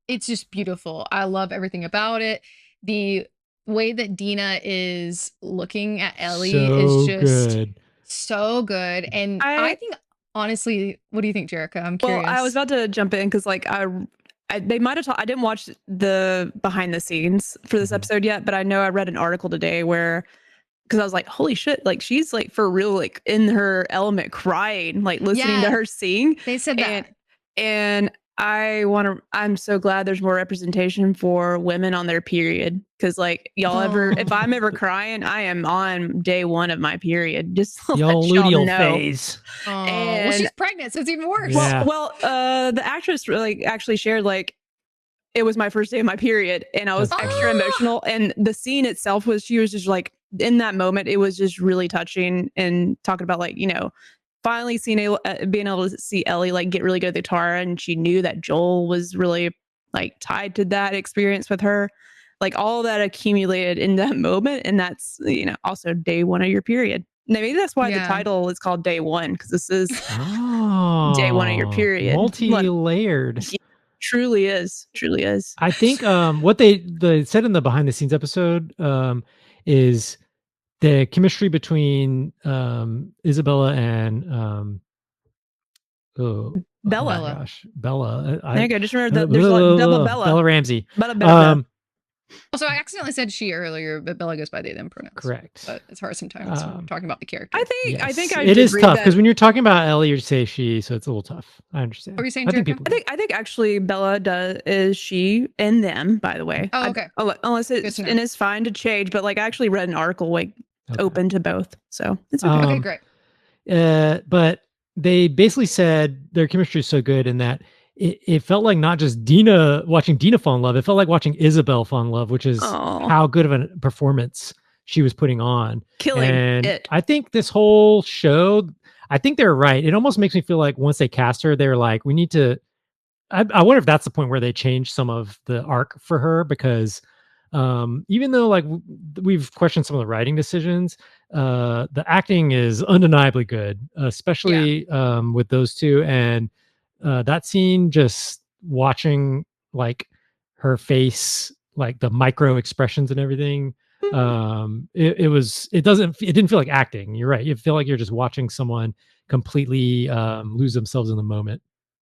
C: it's just beautiful. I love everything about it. The way that Dina is looking at Ellie is just
B: good.
C: so good. And I think honestly, what do you think, Jerica? I'm
A: Well,
C: curious.
A: I was about to jump in because like they might have I didn't watch the behind the scenes for this episode yet, but I know I read an article today where because I was like, holy shit, like she's like for real, like in her element crying, like listening to her sing.
C: They said that.
A: And I'm so glad there's more representation for women on their period. Cause like if I'm ever crying, I am on day 1 of my period. Just to
B: The
A: let
B: old
A: y'all
B: luteal
A: know.
B: phase.
C: Well, she's pregnant, so it's even worse.
B: Yeah.
A: Well, the actress like actually shared like it was my first day of my period and I was extra emotional. And the scene itself she was just like in that moment, it was just really touching and talking about like, finally being able to see Ellie like get really good at the guitar. And she knew that Joel was really like tied to that experience with her. Like all that accumulated in that moment. And that's, also day 1 of your period. Maybe that's why the title is called Day 1, because this is day 1 of your period.
B: Multi-layered.
A: Truly is.
B: I think what they said in the behind the scenes episode is the chemistry between Isabella and
A: Bella.
B: Oh my gosh, Bella.
A: There you go. Just remember that there's double Bella.
B: Bella Ramsey.
C: Also, I accidentally said she earlier, but Bella goes by they them pronouns.
B: Correct.
C: But it's hard sometimes when we're talking about the character.
A: I think
B: it is tough because when you're talking about Ellie, you say she, so it's a little tough. I understand.
C: What are you saying,
A: I think actually Bella is she and them, by the way.
C: Oh, okay.
A: Unless it's fine to change, but like I actually read an article like open to both, so it's okay.
C: Okay, great.
B: But they basically said their chemistry is so good in that it felt like not just watching Dina fall in love, it felt like watching Isabel fall in love, which is how good of a performance she was putting on.
A: Killing it.
B: I think this whole show, I think they're right. It almost makes me feel like once they cast her, they're like, we need to, I wonder if that's the point where they change some of the arc for her, because even though like we've questioned some of the writing decisions, the acting is undeniably good, especially with those two. And that scene, just watching like her face, like the micro expressions and everything, it didn't feel like acting. You're right. You feel like you're just watching someone completely lose themselves in the moment.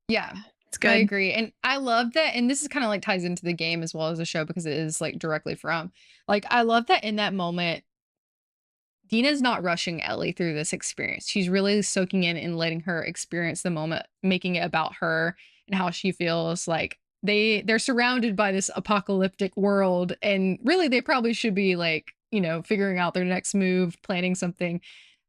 C: Yeah. It's good. I agree. And I love that. And this is kind of like ties into the game as well as the show, because it is like directly from, like, I love that in that moment, Dina's not rushing Ellie through this experience. She's really soaking in and letting her experience the moment, making it about her and how she feels. Like they're surrounded by this apocalyptic world, and really they probably should be like, figuring out their next move, planning something,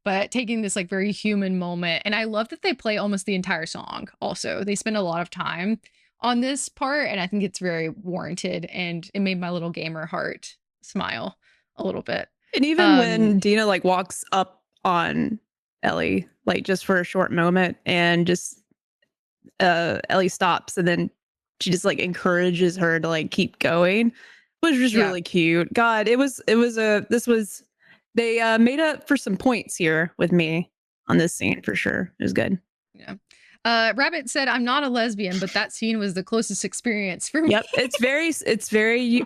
C: but taking this like very human moment. And I love that they play almost the entire song. Also, they spend a lot of time on this part, and I think it's very warranted, and it made my little gamer heart smile a little bit.
A: And even when Dina like walks up on Ellie, like just for a short moment, and just Ellie stops, and then she just like encourages her to like keep going, it was just really cute. God, they made up for some points here with me on this scene for sure. It was good.
C: Yeah. Rabbit said, "I'm not a lesbian, but that scene was the closest experience for me."
A: Yep, it's very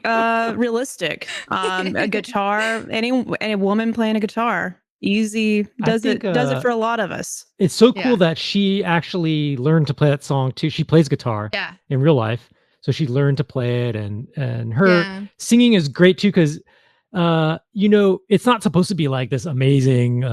A: realistic. A guitar, any woman playing a guitar, easy does it for a lot of us.
B: It's so cool that she actually learned to play that song too. She plays guitar in real life, so she learned to play it, and her singing is great too, because it's not supposed to be like this amazing,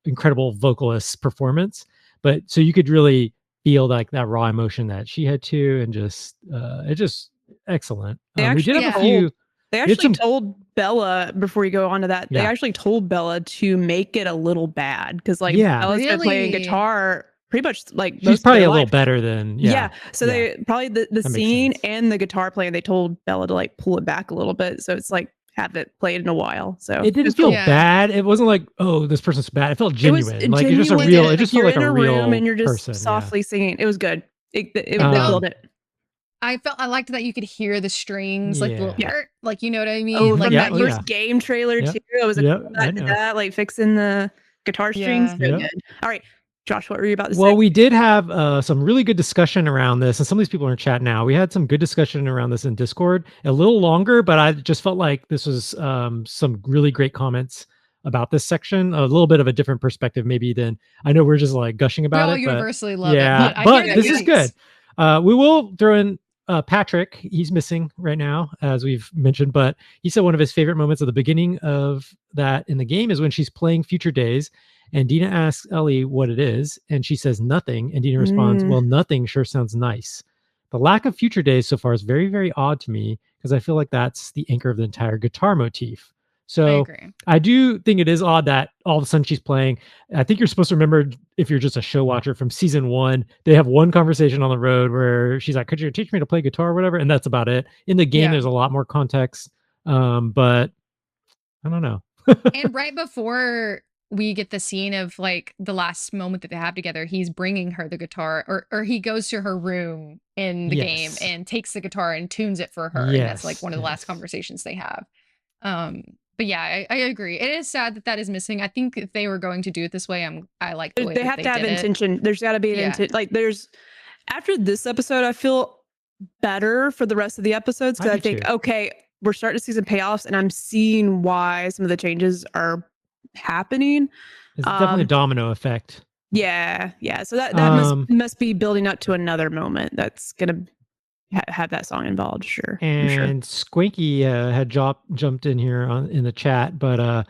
B: incredible vocalist performance. But so you could really feel like that raw emotion that she had too, and just it's just excellent.
A: They actually told Bella, before you go on to that, they actually told Bella to make it a little bad, because like Bella's been playing guitar pretty much like
B: she's probably a little better than
A: So they probably the scene and the guitar playing, they told Bella to like pull it back a little bit, so it's like haven't played in a while, so
B: it didn't feel bad. It wasn't like, oh, this person's bad. It felt genuine. It just felt like a real
A: room and you're just
B: person,
A: softly singing. It was good. It built it.
C: I liked that you could hear the strings, like like, you know what I mean?
A: Oh,
C: like
A: from that first game trailer too. It was that like fixing the guitar strings. So good. All right, Josh, what were you about to say?
B: Well, we did have some really good discussion around this, and some of these people are in chat now. We had some good discussion around this in Discord, a little longer, but I just felt like this was some really great comments about this section, a little bit of a different perspective maybe than I know we're just like gushing
C: We
B: about
C: all
B: it, but
C: universally love
B: yeah,
C: it. But I
B: but
C: hear
B: this
C: the
B: is good.
C: critiques.
B: We will throw in Patrick. He's missing right now, as we've mentioned, but he said one of his favorite moments at the beginning of that in the game is when she's playing Future Days and Dina asks Ellie what it is, and she says nothing, and Dina responds, well, nothing sure sounds nice. The lack of Future Days so far is very, very odd to me because I feel like that's the anchor of the entire guitar motif.
C: I
B: So
C: agree.
B: I do think it is odd that all of a sudden she's playing. I think you're supposed to remember, if you're just a show watcher from season 1, they have one conversation on the road where she's like, could you teach me to play guitar or whatever? And that's about it. In the game,
C: Yeah.
B: there's a lot more context. But I don't know.
C: And right before we get the scene of like the last moment that they have together, he's bringing her the guitar, or he goes to her room in the game
B: Yes.
C: and takes the guitar and tunes it for her. And that's like
B: Yes,
C: one of the last
B: yes.
C: conversations they have. But yeah, I agree. It is sad that that is missing. I think if they were going to do it this way, I like the way
A: They
C: that
A: have to have
C: did it.
A: intention. There's got to be an
C: Yeah.
A: intent. Like there's after this episode, I feel better for the rest of the episodes because
B: I
A: I
B: do
A: think,
B: too.
A: okay, we're starting to see some payoffs, and I'm seeing why some of the changes are happening.
B: It's definitely a domino effect.
A: Yeah. So that
B: Um,
A: must be building up to another moment that's gonna have that song involved. Sure, I'm sure.
B: And Squanky had jumped in here in the chat, but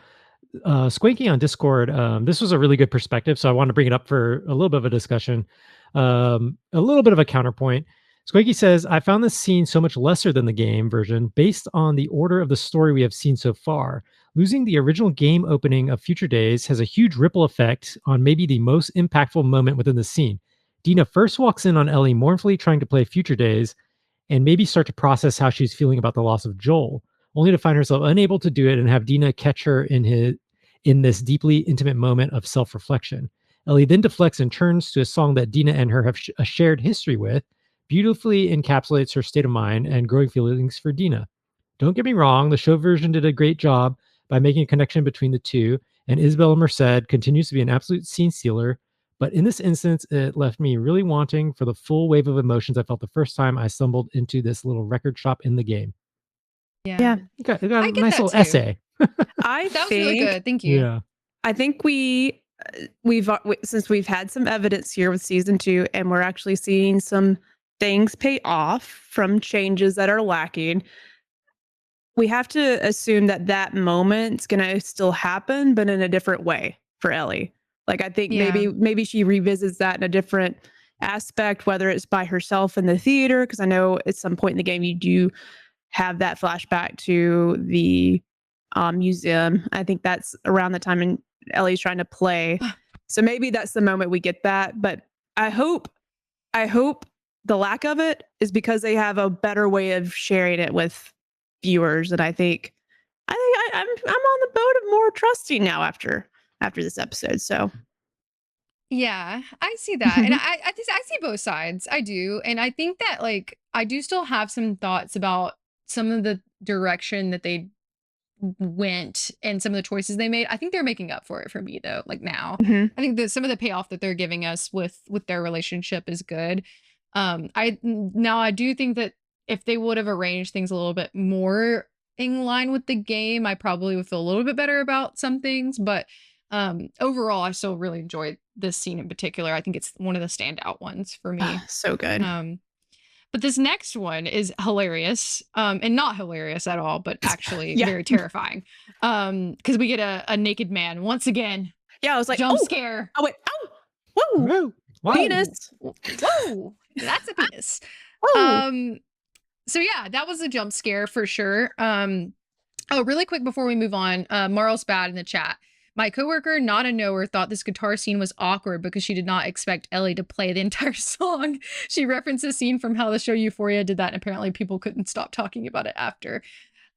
B: Squanky on Discord, this was a really good perspective, so I want to bring it up for a little bit of a discussion, a little bit of a counterpoint. Squanky says, I found this scene so much lesser than the game version based on the order of the story we have seen so far. Losing the original game opening of Future Days has a huge ripple effect on maybe the most impactful moment within the scene. Dina first walks in on Ellie mournfully trying to play Future Days and maybe start to process how she's feeling about the loss of Joel, only to find herself unable to do it and have Dina catch her in this deeply intimate moment of self-reflection. Ellie then deflects and turns to a song that Dina and her have a shared history with, beautifully encapsulates her state of mind and growing feelings for Dina. Don't get me wrong, the show version did a great job by making a connection between the two, and Isabella Merced continues to be an absolute scene stealer, but in this instance, it left me really wanting for the full wave of emotions I felt the first time I stumbled into this little record shop in the game.
C: Yeah.
B: It got
C: I
B: a
C: get
B: nice
C: that
B: little
C: too.
B: essay.
C: That was really good. Thank you.
B: Yeah.
A: I think since we've had some evidence here with season 2, and we're actually seeing some things pay off from changes that are lacking. We have to assume that moment's gonna still happen, but in a different way for Ellie. Like I think
C: Yeah.
A: maybe she revisits that in a different aspect, whether it's by herself in the theater, because I know at some point in the game you do have that flashback to the museum. I think that's around the time when Ellie's trying to play. So maybe that's the moment we get that. But I hope the lack of it is because they have a better way of sharing it with viewers. And I think I'm on the boat of more trusting now after this episode. So
C: Yeah, I see that. And I see both sides. I do. And I think that like I do still have some thoughts about some of the direction that they went and some of the choices they made. I think they're making up for it for me though, like now. I think that some of the payoff that they're giving us with their relationship is good. I do think that if they would have arranged things a little bit more in line with the game, I probably would feel a little bit better about some things, but overall I still really enjoyed this scene in particular. I think it's one of the standout ones for me.
A: so good.
C: But this next one is hilarious, and not hilarious at all, but actually
A: Yeah.
C: very terrifying. Because we get a naked man once again.
A: Yeah, I was like,
C: Jump
A: oh,
C: scare.
A: I went, oh, whoa,
B: Woo. Wow.
A: penis.
C: Whoa, that's a penis.
A: Whoa.
C: So yeah, that was a jump scare for sure. Oh, really quick before we move on, Marl's bad in the chat. My coworker, not a knower, thought this guitar scene was awkward because she did not expect Ellie to play the entire song. She referenced a scene from how the show Euphoria did that, and apparently people couldn't stop talking about it after.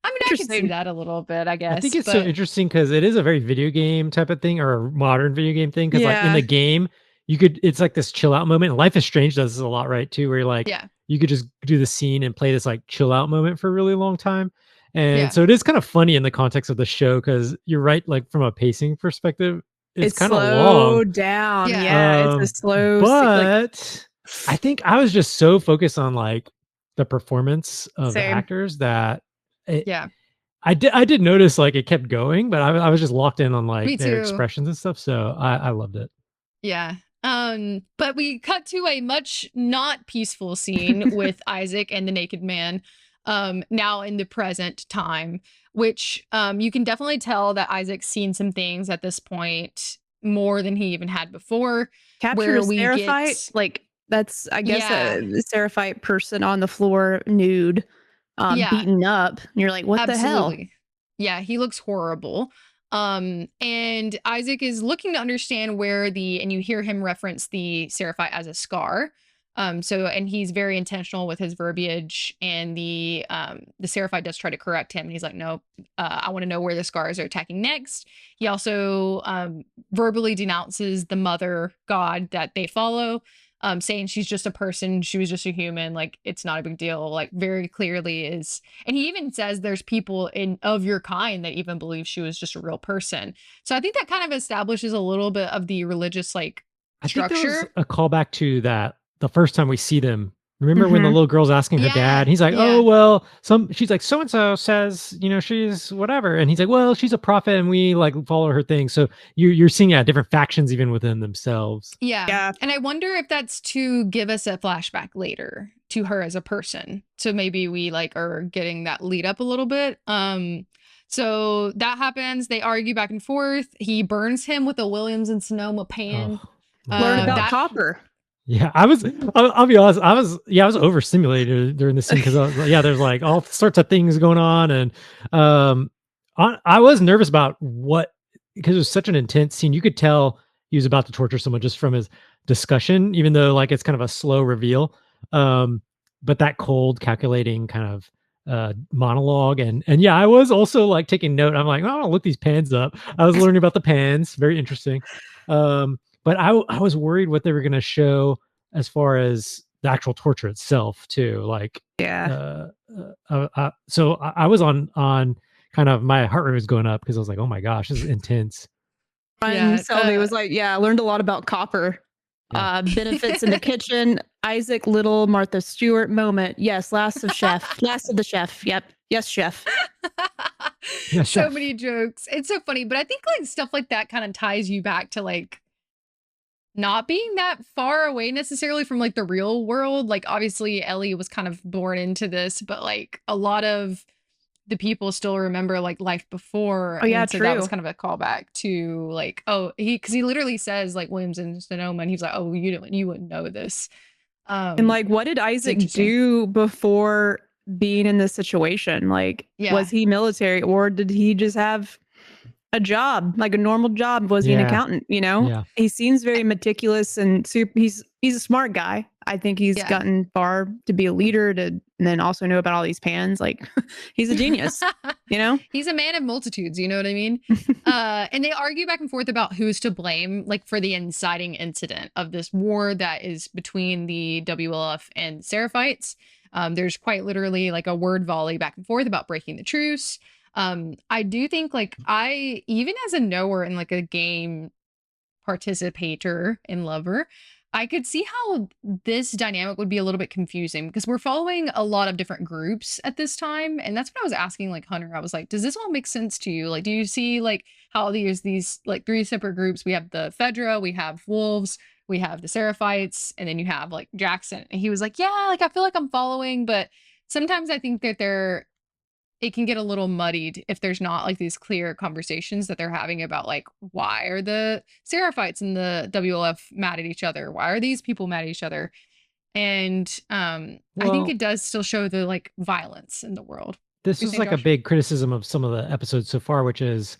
C: I mean, I can see that a little bit, I guess.
B: I think it's so interesting because it is a very video game type of thing, or a modern video game thing. Because like in
A: Yeah.
B: the game, it's like this chill out moment. Life is Strange does this a lot, right? Too, where you're like,
C: yeah,
B: you could just do the scene and play this like chill out moment for a really long time. And
C: Yeah.
B: so it is kind of funny in the context of the show because you're right, like from a pacing perspective, it's kind of long.
A: slowed down.
C: Yeah.
A: Yeah, it's a slow.
B: But I think I was just so focused on like the performance of the
A: Same.
B: actors that
C: yeah.
B: I did notice like it kept going, but I was just locked in on like
C: Me
B: their
C: too.
B: expressions and stuff. So I loved it.
C: Yeah. But we cut to a much not peaceful scene with Isaac and the naked man, now in the present time, which you can definitely tell that Isaac's seen some things at this point more than he even had before.
A: Captured a
C: Where we
A: Seraphite,
C: get
A: like that's I guess
C: Yeah.
A: a Seraphite person on the floor, nude,
C: Yeah,
A: beaten up. And you're like, what the hell?
C: absolutely. Yeah, he looks horrible. And Isaac is looking to understand where and you hear him reference the Seraphite as a scar. And he's very intentional with his verbiage, and the Seraphite does try to correct him, and he's like, no, I want to know where the scars are attacking next. He also verbally denounces the mother god that they follow, saying she's just a person, she was just a human, like it's not a big deal, like very clearly is. And he even says there's people of your kind that even believe she was just a real person. So I think that kind of establishes a little bit of the religious like
B: I think there was
C: structure.
B: a callback to that the first time we see them. Remember when the
A: Mhm.
B: little girl's asking her dad?
C: Yeah,
B: And he's like,
C: yeah.
B: "Oh well, she's like so and so says, she's whatever," and he's like, "Well, she's a prophet, and we like follow her thing." So you're seeing different factions even within themselves.
C: Yeah.
A: Yeah.
C: And I wonder if that's to give us a flashback later to her as a person. So maybe we like are getting that lead up a little bit. So that happens. They argue back and forth. He burns him with a Williams and Sonoma pan.
B: Oh, my
A: Learn
B: God.
A: about
C: That
A: copper.
B: Yeah, I'll be honest. I was overstimulated during the scene because there's like all sorts of things going on, and I was nervous about because it was such an intense scene. You could tell he was about to torture someone just from his discussion, even though like it's kind of a slow reveal. But that cold, calculating kind of monologue, and yeah, I was also like taking note. I'm like, oh, I'll look these pans up. I was learning about the pans. Very interesting. But I was worried what they were going to show as far as the actual torture itself too. Like,
A: Yeah.
B: so I was on kind of my heart rate was going up because I was like, oh my gosh, this is intense.
A: Friend told me was like, yeah, I learned a lot about copper.
B: Yeah.
A: Benefits in the kitchen. Isaac Little, Martha Stewart moment. Yes, last of the chef. Yep. Yes, chef.
B: Yeah,
C: so
B: chef.
C: many jokes. It's so funny, but I think like stuff like that kind of ties you back to like not being that far away necessarily from like the real world. Like obviously Ellie was kind of born into this, but like a lot of the people still remember like life before.
A: Oh, yeah,
C: and so that was
A: true.
C: kind of a callback to like, because he literally says like Williams and Sonoma, and he's like, oh, you wouldn't know this.
A: And like, what did Isaac
C: interesting.
A: do before being in this situation? Like,
C: Yeah.
A: was he military, or did he just have a job, like a normal job? Was he an
B: Yeah.
A: accountant? You know,
B: Yeah.
A: he seems very meticulous and he's a smart guy. I think he's
C: Yeah.
A: gotten far to be a leader and then also know about all these pans. Like, he's a genius, you know?
C: He's a man of multitudes, you know what I mean? And they argue back and forth about who's to blame, like for the inciting incident of this war that is between the WLF and Seraphites. There's quite literally like a word volley back and forth about breaking the truce. I do think like even as a knower and like a game participator and lover, I could see how this dynamic would be a little bit confusing because we're following a lot of different groups at this time. And that's what I was asking like Hunter. I was like, does this all make sense to you? Like, do you see like how there's these like three separate groups? We have the Fedra, we have Wolves, we have the Seraphites, and then you have like Jackson. And he was like, yeah, like I feel like I'm following, but sometimes I think that it can get a little muddied if there's not like these clear conversations that they're having about like, why are the Seraphites and the WLF mad at each other? Why are these people mad at each other? And I think it does still show the like violence in the world.
B: This is like a big criticism of some of the episodes so far, which is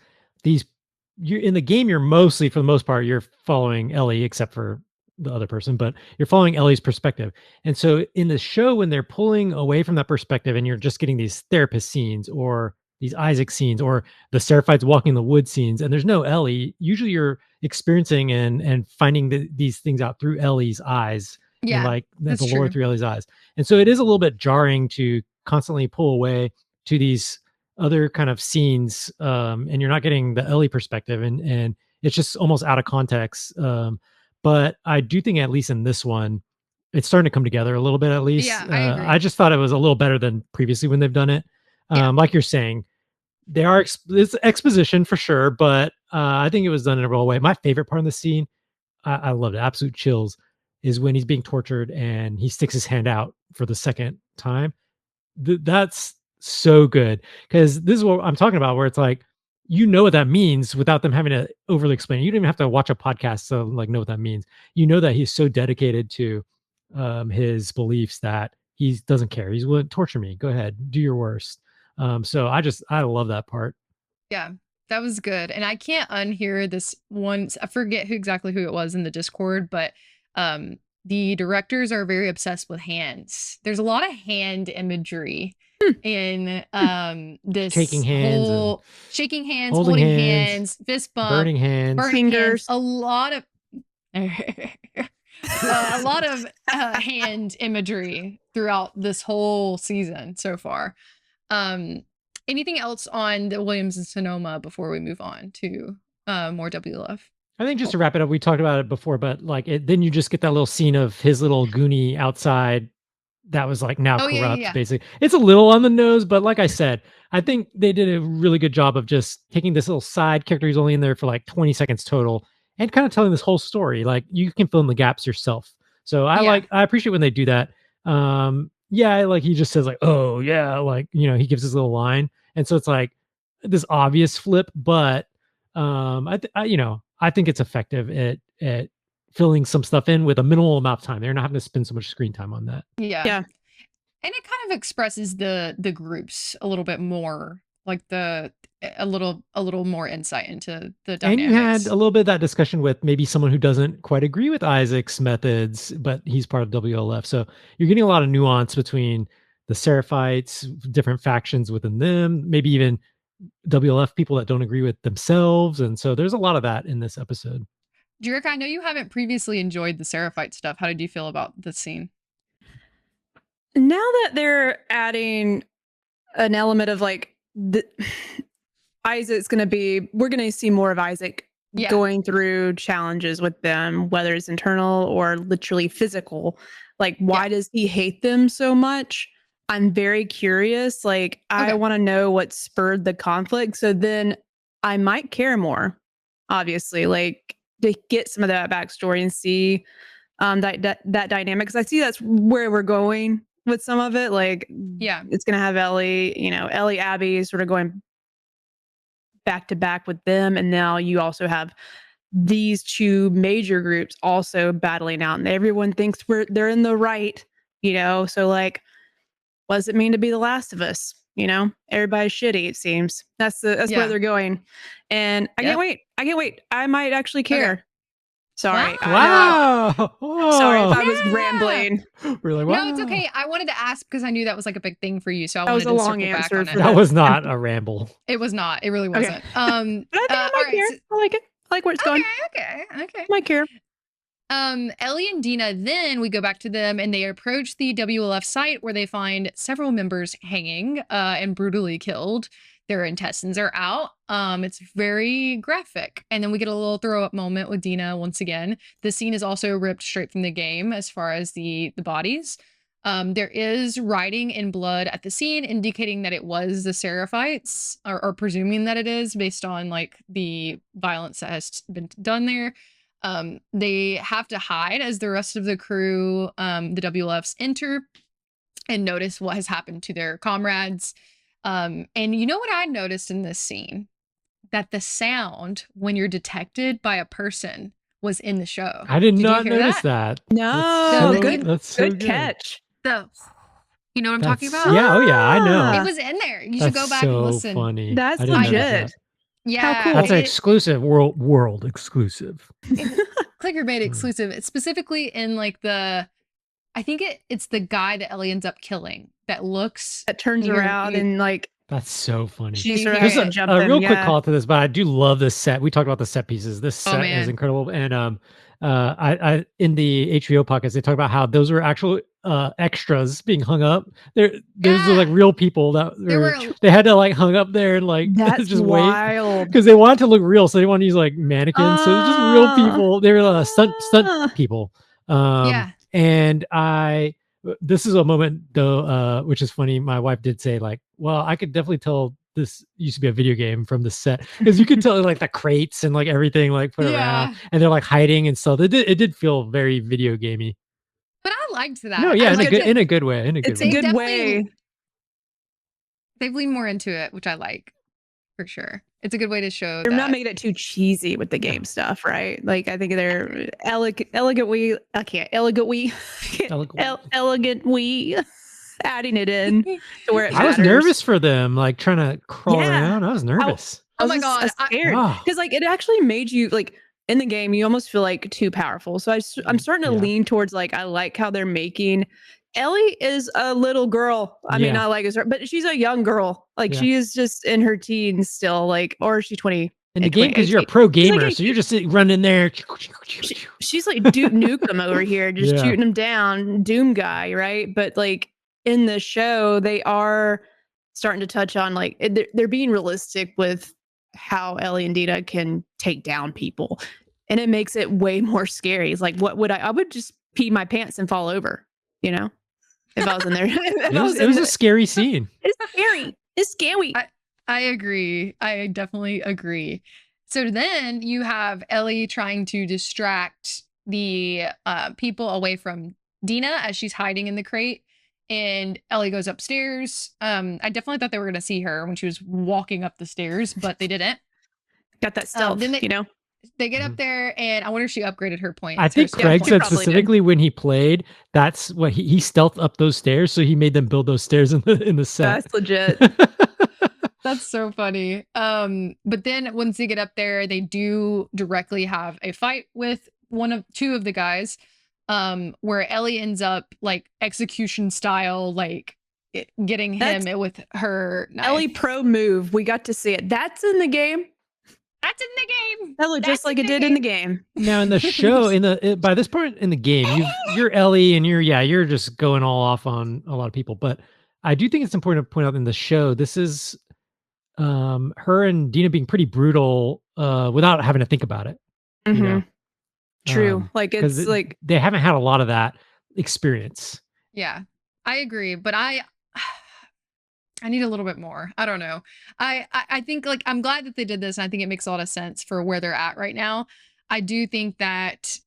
B: you're in the game, you're mostly, for the most part, you're following Ellie, except for the other person, but you're following Ellie's perspective. And so in the show, when they're pulling away from that perspective and you're just getting these therapist scenes or these Isaac scenes or the Seraphites walking in the wood scenes, and there's no Ellie, usually you're experiencing and finding these things out through Ellie's eyes.
C: Yeah,
B: and like the
C: that's
B: lore
C: true.
B: through Ellie's eyes. And so it is a little bit jarring to constantly pull away to these other kind of scenes, and you're not getting the Ellie perspective, and it's just almost out of context. But I do think at least in this one, it's starting to come together a little bit. At least,
C: Yeah, I agree.
B: I just thought it was a little better than previously when they've done it.
C: Yeah.
B: Like you're saying, they are it's exposition for sure, but I think it was done in a real way. My favorite part of the scene, I loved it, absolute chills, is when he's being tortured and he sticks his hand out for the second time. That's so good, because this is what I'm talking about, where it's like, you know what that means without them having to overly explain it. You don't even have to watch a podcast to like know what that means. You know that he's so dedicated to his beliefs that he doesn't care. He's willing to torture me. Go ahead, do your worst. So I love that part.
C: Yeah, that was good. And I can't unhear this one. I forget exactly who it was in the Discord, but the directors are very obsessed with hands. There's a lot of hand imagery in this
B: Shaking hands,
C: whole shaking hands,
B: holding
C: holding
B: hands,
C: hands, fist bump,
B: burning hands,
C: burning
A: fingers.
C: hands, a lot of hand imagery throughout this whole season so far. Anything else on the Williams and Sonoma before we move on to more WLF?
B: I think just to wrap it up, we talked about it before, but like then you just get that little scene of his little Goonie outside that was like now corrupt, basically. It's a little on the nose, but like I said, I think they did a really good job of just taking this little side character who's only in there for like 20 seconds total and kind of telling this whole story. Like you can fill in the gaps yourself. So I appreciate when they do that. Like he just says like, oh yeah, like, he gives his little line. And so it's like this obvious flip, but I think it's effective at filling some stuff in with a minimal amount of time. They're not having to spend so much screen time on that.
C: Yeah. And it kind of expresses the groups a little bit more, like a little more insight into the dynamics.
B: And you had a little bit of that discussion with maybe someone who doesn't quite agree with Isaac's methods, but he's part of WLF. So you're getting a lot of nuance between the Seraphites, different factions within them, maybe even WLF people that don't agree with themselves. And so there's a lot of that in this episode.
C: Jerick, I know you haven't previously enjoyed the Seraphite stuff. How did you feel about the scene?
A: Now that they're adding an element of like Isaac's we're going to see more of Isaac going through challenges with them, whether it's internal or literally physical. Like, why does he hate them so much? I'm very curious. Like, I want to know what spurred the conflict. So then I might care more, obviously, like to get some of that backstory and see that dynamic. Because I see that's where we're going with some of it. Like, it's going to have Ellie, Abby sort of going back to back with them. And now you also have these two major groups also battling out, and everyone thinks they're in the right, so like, what does it mean to be the Last of Us? Everybody's shitty, it seems. That's where they're going. And I can't wait. I might actually care. Sorry.
B: Wow.
A: Sorry if I was rambling.
B: We're like, wow.
C: No, it's okay. I wanted to ask because I knew that was like a big thing for you. So I
A: that
C: wanted
A: was a
C: to
A: long
C: circle
A: answer.
C: back on it.
B: That was not a ramble.
C: It was not. It really wasn't.
A: Okay. But I think I might care. I like it. I like where it's going.
C: Okay.
A: I might care.
C: Ellie and Dina, then we go back to them and they approach the WLF site where they find several members hanging and brutally killed. Their intestines are out. It's very graphic. And then we get a little throw up moment with Dina once again. The scene is also ripped straight from the game as far as the bodies. There is writing in blood at the scene indicating that it was the Seraphites, or presuming that it is based on like the violence that has been done there. They have to hide as the rest of the crew, the WLFs, enter and notice what has happened to their comrades. And you know what I noticed in this scene? That the sound when you're detected by a person was in the show.
B: I did not notice that.
A: No,
B: that's so
A: good catch.
C: You know what I'm talking about?
B: Yeah, oh yeah, I know.
C: It was in there. You should go back and listen.
B: Funny.
A: That's legit.
B: That.
C: Yeah,
A: how cool.
B: That's an exclusive world exclusive.
C: ClickerBait exclusive. It's specifically in like I think it's the guy that Ellie ends up killing that
A: turns around and like.
B: That's so funny.
A: She's
B: There's a real quick call to this, but I do love this set. We talked about the set pieces. This set is incredible. And I in the HBO podcast, they talk about how those were actual extras being hung up. Those are like real people that they had to like hung up there and like
A: that's
B: just
A: wild.
B: wait because they wanted to look real, so they want to use like mannequins. So it's just real people. They were stunt people. And this is a moment though, which is funny. My wife did say like, well, I could definitely tell this used to be a video game from the set, because you could tell like the crates and like everything like put around, and they're like hiding and stuff. It did feel very video gamey.
C: But I liked that.
B: No, yeah,
C: I
B: in
C: liked
B: a good way.
A: It's a good way.
C: They've leaned more into it, which I like for sure. It's a good way to show.
A: They're not making it too cheesy with the game stuff, right? Like I think they're elegantly adding it in to where it
B: I was nervous for them, like trying to crawl around. I was nervous.
C: Oh my god,
A: scared because like it actually made you like in the game. You almost feel like too powerful. So I'm starting to lean towards like I like how they're making. Ellie is a little girl. I mean, I like her, but she's a young girl. Like she is just in her teens still, like, or she's 20.
B: In the game, because you're a pro gamer, so you're just running there.
A: She's like Duke Nukem over here, just shooting them down, Doom guy, right? But like in the show, they are starting to touch on like they're being realistic with how Ellie and Dina can take down people, and it makes it way more scary. It's like, what would I would just pee my pants and fall over, you know? If I was in there.
B: It was a scary scene.
A: It's scary. It's scary.
C: I agree. I definitely agree. So then you have Ellie trying to distract the people away from Dina as she's hiding in the crate. And Ellie goes upstairs. I definitely thought they were going to see her when she was walking up the stairs, but they didn't.
A: Got that stealth, you know?
C: They get up there, and I wonder if she upgraded her point.
B: I think Craig said specifically when he played, that's what he stealthed up those stairs, so he made them build those stairs in the set.
A: That's legit.
C: That's so funny. But then once they get up there, they do directly have a fight with two of the guys, where Ellie ends up like execution style, like getting him with her knife.
A: Ellie pro move. We got to see it. That's in the game.
C: That's in the game.
A: That looked just like it did in the game.
B: Now in the show, by this point in the game, you're Ellie and you're just going all off on a lot of people. But I do think it's important to point out in the show, this is her and Dina being pretty brutal without having to think about it. You know?
A: True. Like it's like
B: they haven't had a lot of that experience.
C: Yeah, I agree. But I need a little bit more. I don't know. I think like I'm glad that they did this, and I think it makes a lot of sense for where they're at right now. I do think that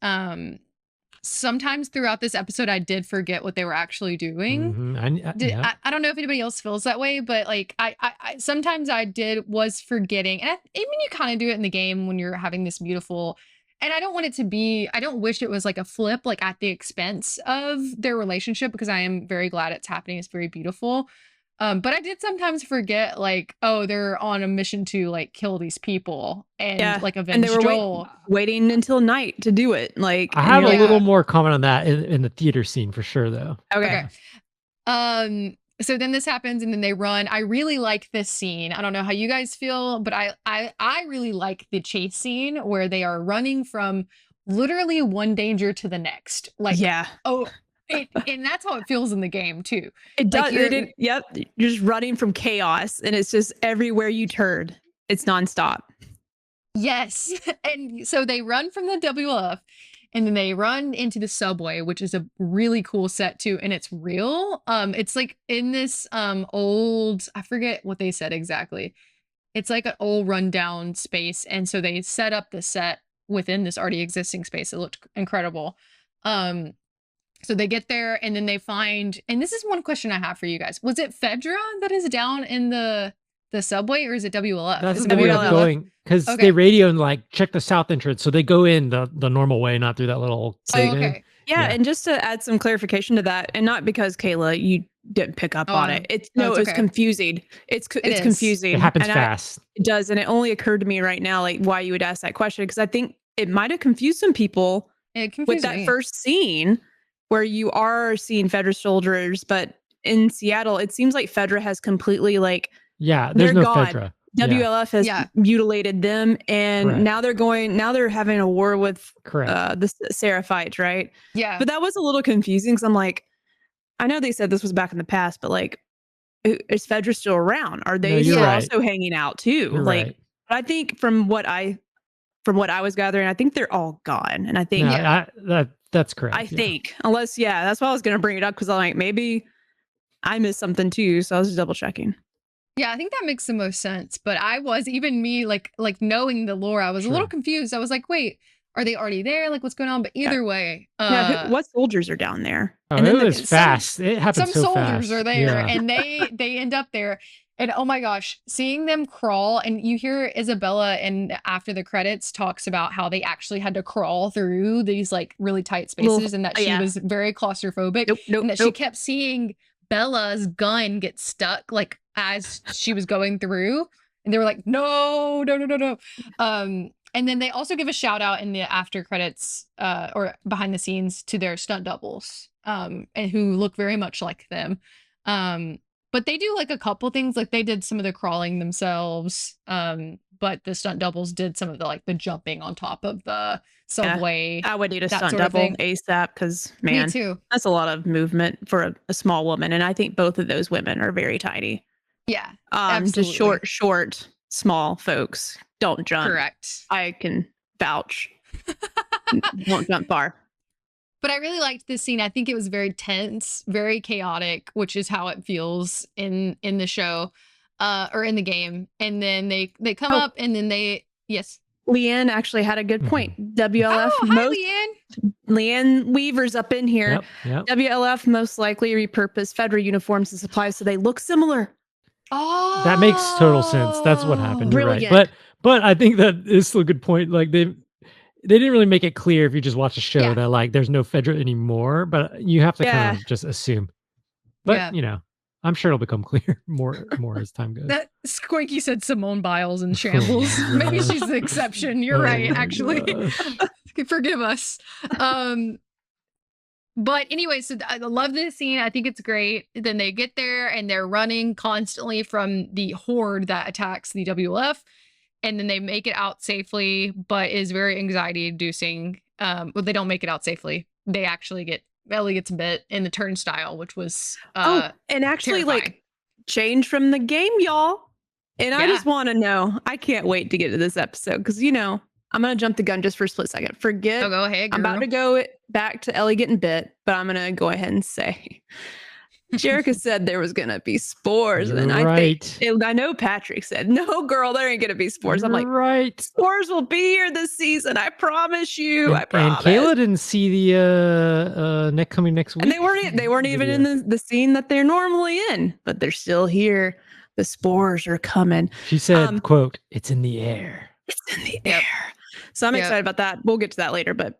C: sometimes throughout this episode I did forget what they were actually doing. I don't know if anybody else feels that way, but like I sometimes I was forgetting, and even you kind of do it in the game when you're having this beautiful. And I don't want it to be, I don't wish it was like a flip, like at the expense of their relationship, because I am very glad it's happening. It's very beautiful. But I did sometimes forget, like, oh, they're on a mission to like kill these people and like avenge Joel.
A: Waiting until night to do it. Like
B: I have a little more comment on that in the theater scene for sure, though.
A: Okay.
C: So then this happens, and then they run. I really like this scene. I don't know how you guys feel, but I really like the chase scene where they are running from literally one danger to the next. Like, and that's how it feels in the game too.
A: It does. Like you're just running from chaos, and it's just everywhere you turn. It's nonstop.
C: Yes. And so they run from the WLF, and then they run into the subway, which is a really cool set too. And it's real. It's like in this old, I forget what they said exactly. It's like an old rundown space. And so they set up the set within this already existing space. It looked incredible. So they get there, and then they find, and this is one question I have for you guys. Was it Fedra that is down in the subway, or is it WLF?
B: That's the way of going, because they radio and like check the south entrance, so they go in the normal way, not through that little thing.
A: Yeah, and just to add some clarification to that, and not because Kayla, you didn't pick up on it. It's confusing. It's confusing.
B: It happens fast.
A: It does, and it only occurred to me right now, like why you would ask that question, because I think it might have confused some people with that first scene where you are seeing Fedra soldiers, but in Seattle, it seems like Fedra has completely like
B: there's no Fedra.
A: WLF has mutilated them, and now they're having a war with the Seraphites, right?
C: Yeah.
A: But that was a little confusing, because I'm like, I know they said this was back in the past, but like, is Fedra still around? Are they also hanging out too?
B: You're
A: like,
B: right.
A: But I think from what I was gathering, I think they're all gone, and I think
B: that's correct.
A: I think, unless that's why I was going to bring it up, because I'm like, maybe I missed something too, so I was just double checking.
C: Yeah, I think that makes the most sense. But I was, even me, like knowing the lore, I was a little
B: Sure.
C: confused. I was like, wait, are they already there? Like, what's going on? But either way,
A: What soldiers are down there?
B: Oh,
A: And
B: it
A: then
B: was fast. It happened
C: some
B: so
C: soldiers
B: fast.
C: are there, and they end up there. And oh my gosh, seeing them crawl, and you hear Isabella, and after the credits, talks about how they actually had to crawl through these like really tight spaces, and that she was very claustrophobic, and that she kept seeing Bella's gun get stuck like as she was going through, and they were like, no, no, no, no, no. And then they also give a shout out in the after credits, or behind the scenes, to their stunt doubles, and who look very much like them. But they do like a couple things, like they did some of the crawling themselves. But the stunt doubles did some of the like the jumping on top of the subway.
A: I would need a
C: that
A: stunt
C: sort of
A: double
C: thing.
A: ASAP because, man,
C: Me too.
A: that's a lot of movement for a small woman. And I think both of those women are very tiny.
C: Yeah,
A: Just short, small folks don't jump.
C: correct.
A: I can vouch. Won't jump far.
C: But I really liked this scene. I think it was very tense, very chaotic, which is how it feels in the show, or in the game. And then they come up, and then yes.
A: Leanne actually had a good point. WLF
C: Oh, hi,
A: Leanne Weaver's up in here.
B: Yep.
A: WLF most likely repurposed Fedra uniforms and supplies so they look similar.
C: Oh,
B: that makes total sense. That's what happened. You're
A: Brilliant.
B: right. But I think that is still a good point. Like they didn't really make it clear if you just watch the show that like there's no Fedra anymore, but you have to kind of just assume. But you know, I'm sure it'll become clear more as time goes.
C: That Squinky said Simone Biles in shambles. Maybe she's the exception. You're right, actually. Forgive us. But anyway, so I love this scene. I think it's great. Then they get there and they're running constantly from the horde that attacks the WLF. And then they make it out safely, but is very anxiety inducing. Well, they don't make it out safely. They actually Ellie gets bit in the turnstile, which was
A: and actually
C: terrifying.
A: like change from the game, y'all. And I just want to know, I can't wait to get to this episode because I'm going to jump the gun just for a split second. Forget.
C: Oh, go ahead, girl.
A: I'm about to go back to Ellie getting bit, but I'm going to go ahead and say Jerica said there was going to be spores. And I know Patrick said, no, girl, there ain't going to be spores. I'm like, spores will be here this season. I promise you. I promise.
B: And Kayla didn't see the coming next week.
A: And they weren't even in the scene that they're normally in, but they're still here. The spores are coming.
B: She said, quote, it's in the air.
A: It's in the air. So I'm excited about that. We'll get to that later, but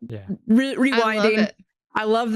A: rewinding. I love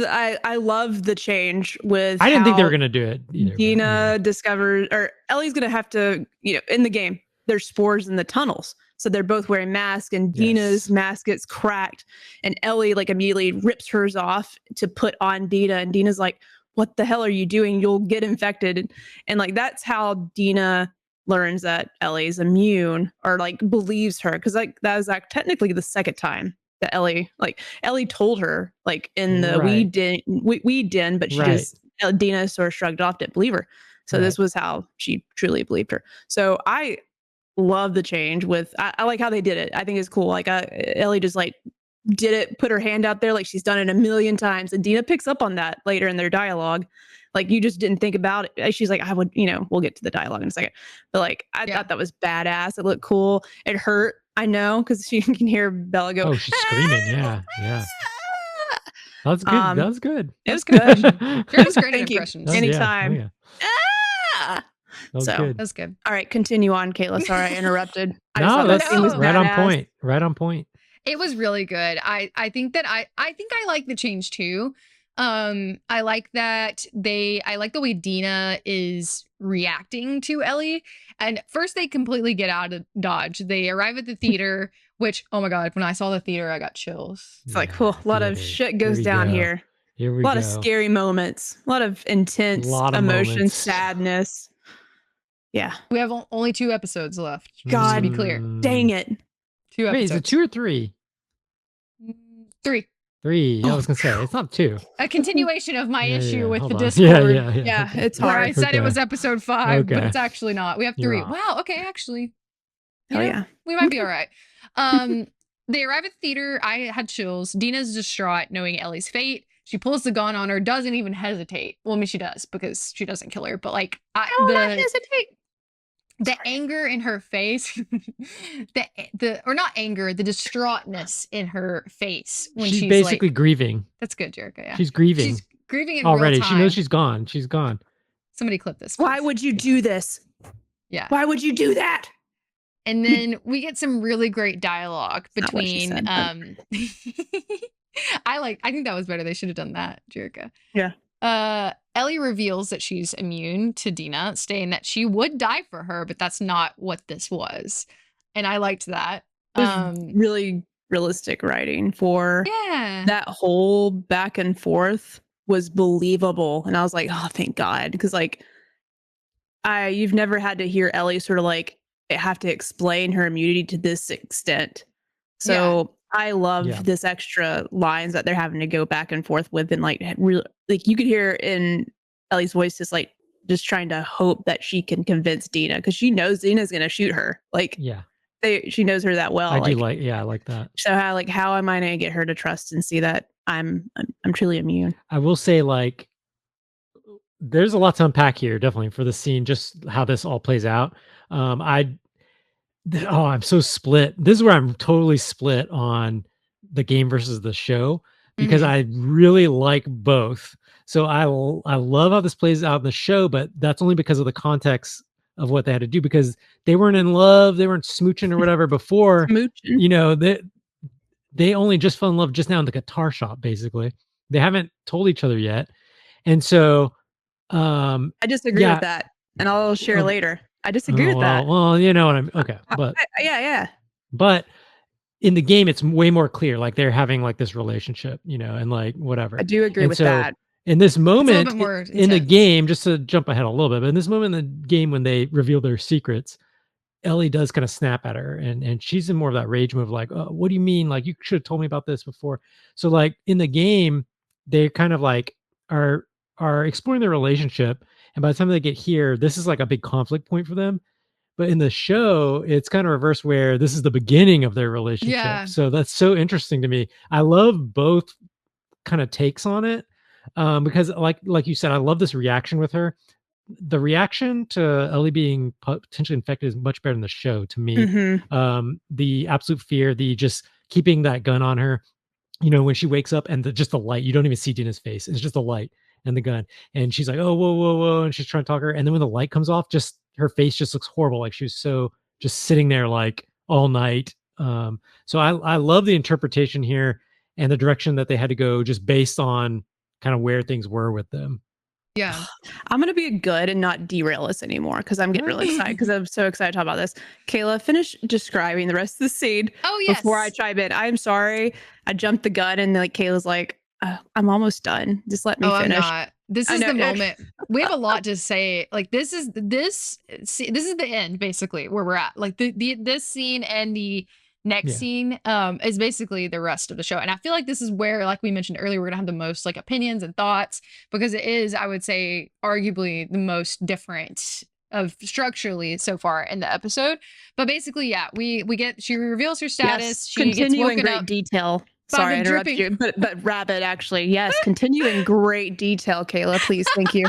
A: the change with.
B: I didn't think they were going to do it either.
A: Dina discovers, or Ellie's going to have to, in the game, there's spores in the tunnels. So they're both wearing masks, and Dina's mask gets cracked, and Ellie like immediately rips hers off to put on Dina, and Dina's like, what the hell are you doing? You'll get infected. And like, that's how Dina learns that Ellie's immune, or like believes her. Cause like that was like technically the second time that Ellie told her like in the we den, but she Dina sort of shrugged off, didn't believe her. So this was how she truly believed her. So I love the change with, I like how they did it. I think it's cool. Like Ellie just like did it, put her hand out there like she's done it a million times. And Dina picks up on that later in their dialogue. Like, you just didn't think about it. She's like, I would, we'll get to the dialogue in a second. But like, I thought that was badass. It looked cool. It hurt, I know, because she can hear Bella go.
B: Oh, she's screaming. Yeah. That's good. That was good.
A: It was good.
C: It was great impressions.
A: Anytime.
B: Yeah.
A: That
B: was good.
C: That was good.
A: All right, continue on, Kayla. Sorry, I interrupted.
B: That's right on point. Right on point.
C: It was really good. I think that I like the change too. I like that I like the way Dina is reacting to Ellie. And first they completely get out of Dodge. They arrive at the theater, which, oh my God, when I saw the theater, I got chills.
A: It's like, cool. A lot of shit goes down here.
B: Here we
A: go. A lot of scary moments. A lot of intense emotion, sadness. Yeah.
C: We have only 2 episodes left.
A: God,
C: to be clear.
A: Dang it.
C: 2 episodes.
B: Wait, is it 2 or 3?
C: 3.
B: 3. I was gonna say it's not 2.
C: A continuation of my issue with the Discord.
A: Yeah, it's hard.
C: Where I said it was episode 5, but it's actually not. We have 3. Wow. Okay, actually.
A: Yeah.
C: We might be all right. They arrive at the theater. I had chills. Dina's distraught knowing Ellie's fate. She pulls the gun on her, doesn't even hesitate. Well, I mean, she does because she doesn't kill her, but like,
A: not hesitate.
C: the anger in her face, or not anger, the distraughtness in her face when
B: She's
C: she's
B: basically
C: like,
B: grieving.
C: that's good, Jericho. Yeah.
B: She's grieving.
C: She's grieving in
B: already.
C: real time.
B: She knows she's gone. She's gone.
C: Somebody clip this.
A: Why
C: please.
A: would you do this?
C: Yeah.
A: Why would you do that?
C: And then we get some really great dialogue
A: Not what she
C: between
A: said,
C: I think that was better. They should have done that, Jericho.
A: Yeah.
C: Ellie reveals that she's immune to Dina, stating that she would die for her, but that's not what this was. And I liked that.
A: It was really realistic writing for
C: Yeah.
A: that whole back and forth was believable. And I was like, oh, thank God. Because like you've never had to hear Ellie sort of like have to explain her immunity to this extent. So I love this extra lines that they're having to go back and forth with, and like real, like you could hear in Ellie's voice just trying to hope that she can convince Dina, because she knows Dina's gonna shoot her. Like she knows her that well.
B: I like that.
A: So how am I gonna get her to trust and see that I'm truly immune?
B: I will say, like, there's a lot to unpack here, definitely, for the scene, just how this all plays out. I'm so split. This is where I'm totally split on the game versus the show, because I really like both. So I love how this plays out in the show, but that's only because of the context of what they had to do, because they weren't in love, they weren't smooching or whatever before. You know, they only just fell in love just now in the guitar shop, basically. They haven't told each other yet. And so
A: I disagree with that, and I'll share later. I disagree with that.
B: Well, you know what I mean. Okay, but
A: yeah.
B: But in the game, it's way more clear. Like they're having like this relationship, you know, and like whatever.
A: I do agree with that.
B: In this moment, in the
C: intense.
B: game, just to jump ahead a little bit, but in this moment in the game when they reveal their secrets, Ellie does kind of snap at her, and she's in more of that rage move, like, oh, what do you mean? Like, you should have told me about this before. So like in the game, they kind of like are exploring their relationship. And by the time they get here, this is like a big conflict point for them. But in the show, it's kind of reverse, where this is the beginning of their relationship.
C: Yeah.
B: So that's so interesting to me. I love both kind of takes on it, because like you said, I love this reaction with her. The reaction to Ellie being potentially infected is much better in the show to me. The absolute fear, the just keeping that gun on her, you know, when she wakes up and just the light, you don't even see Dina's face. It's just the light and the gun. And she's like, oh, whoa, whoa, whoa. And she's trying to talk to her. And then when the light comes off, just her face just looks horrible. Like she was so just sitting there like all night. So I love the interpretation here and the direction that they had to go, just based on kind of where things were with them.
C: Yeah.
A: I'm going to be good and not derail us anymore, because I'm getting really excited, because I'm so excited to talk about this. Kayla, finish describing the rest of the scene before I chime in. I'm sorry. I jumped the gun, and like Kayla's like, I'm almost done. Just let me finish.
C: I'm not. This is the moment. We have a lot to say. Like this is the end, basically, where we're at. Like this scene and the next scene is basically the rest of the show. And I feel like this is where, like we mentioned earlier, we're gonna have the most like opinions and thoughts, because it is, I would say, arguably the most different of structurally so far in the episode. But basically, she reveals her status.
A: Yes,
C: she
A: continue
C: gets
A: in great detail. Sorry, I interrupted you, but Rabbit, actually, yes, continue in great detail, Kayla, please, thank you.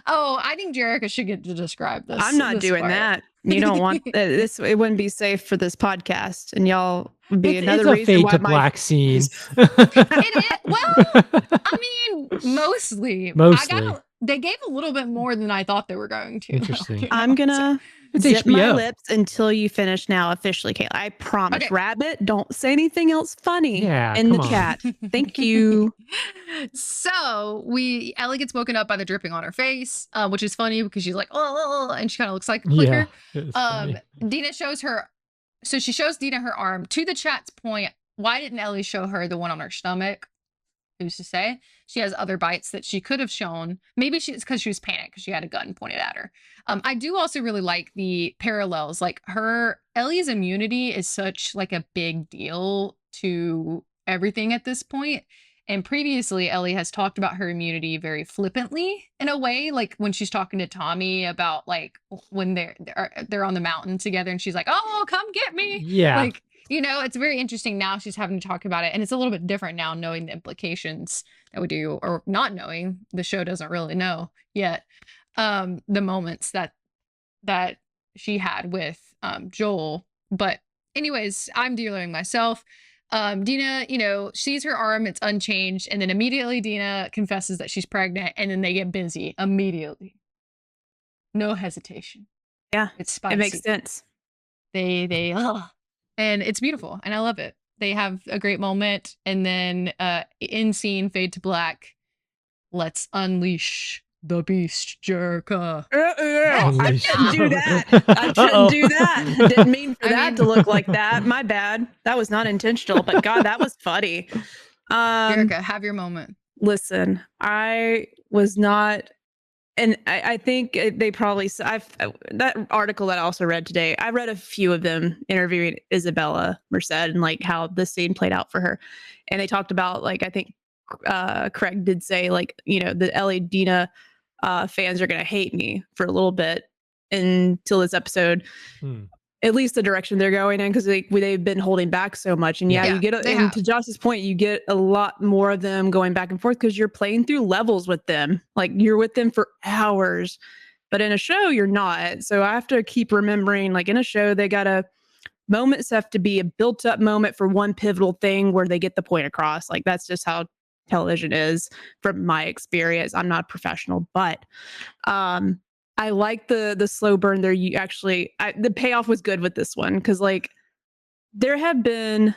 C: I think Jerica should get to describe this.
A: I'm not doing that. You don't want this. It wouldn't be safe for this podcast, and y'all would be another reason
B: fade
A: why
B: to black scene.
C: It is. Well, I mean, mostly. They gave a little bit more than I thought they were going to.
B: Interesting.
A: I'm gonna zip
B: HBO.
A: my lips until you finish now officially, Kayla. I promise. Okay. Rabbit, don't say anything else funny in the chat. Thank you.
C: So Ellie gets woken up by the dripping on her face, which is funny because she's like, oh, and she kind of looks like a clicker. Dina shows her. So she shows Dina her arm. To the chat's point, why didn't Ellie show her the one on her stomach? Who's to say? She has other bites that she could have shown. Maybe it's because she was panicked because she had a gun pointed at her. I do also really like the parallels. Like Ellie's immunity is such like a big deal to everything at this point. And previously, Ellie has talked about her immunity very flippantly in a way, like when she's talking to Tommy about like when they're on the mountain together, and she's like, "Oh, come get me!"
B: Yeah,
C: like. You know, it's very interesting now she's having to talk about it. And it's a little bit different now knowing the implications that we do, or not knowing. The show doesn't really know yet. The moments that she had with Joel. But anyways, I'm dealing myself. Dina, sees her arm, it's unchanged, and then immediately Dina confesses that she's pregnant, and then they get busy immediately. No hesitation.
A: Yeah,
C: it's spicy.
A: it makes sense.
C: They and it's beautiful, and I love it. They have a great moment, and then in scene, fade to black. Let's unleash the beast, Jerica.
A: I shouldn't do that. I shouldn't do that. Didn't mean for that to look like that. My bad. That was not intentional, but God, that was funny.
C: Jerica, have your moment.
A: Listen, I was not, and I think they probably, that article that I also read today, I read a few of them interviewing Isabella Merced and like how the scene played out for her. And they talked about, like, I think Craig did say, like, the Ellie Dina fans are going to hate me for a little bit until this episode. At least the direction they're going in, because they've been holding back so much. And you get, and to Josh's point, you get a lot more of them going back and forth because you're playing through levels with them. Like, you're with them for hours, but in a show, you're not. So I have to keep remembering, like, in a show, moments have to be a built up moment for one pivotal thing where they get the point across. Like, that's just how television is from my experience. I'm not a professional, but I like the slow burn there. The payoff was good with this one, because like there have been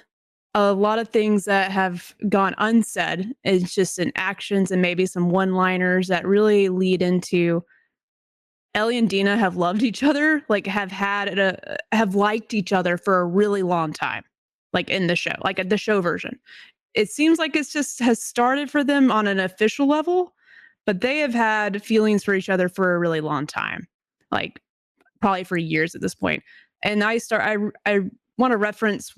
A: a lot of things that have gone unsaid. It's just in actions and maybe some one-liners that really lead into Ellie and Dina have loved each other, like have liked each other for a really long time, like in the show, like at the show version. It seems like it's just has started for them on an official level, but they have had feelings for each other for a really long time, like probably for years at this point. And I want to reference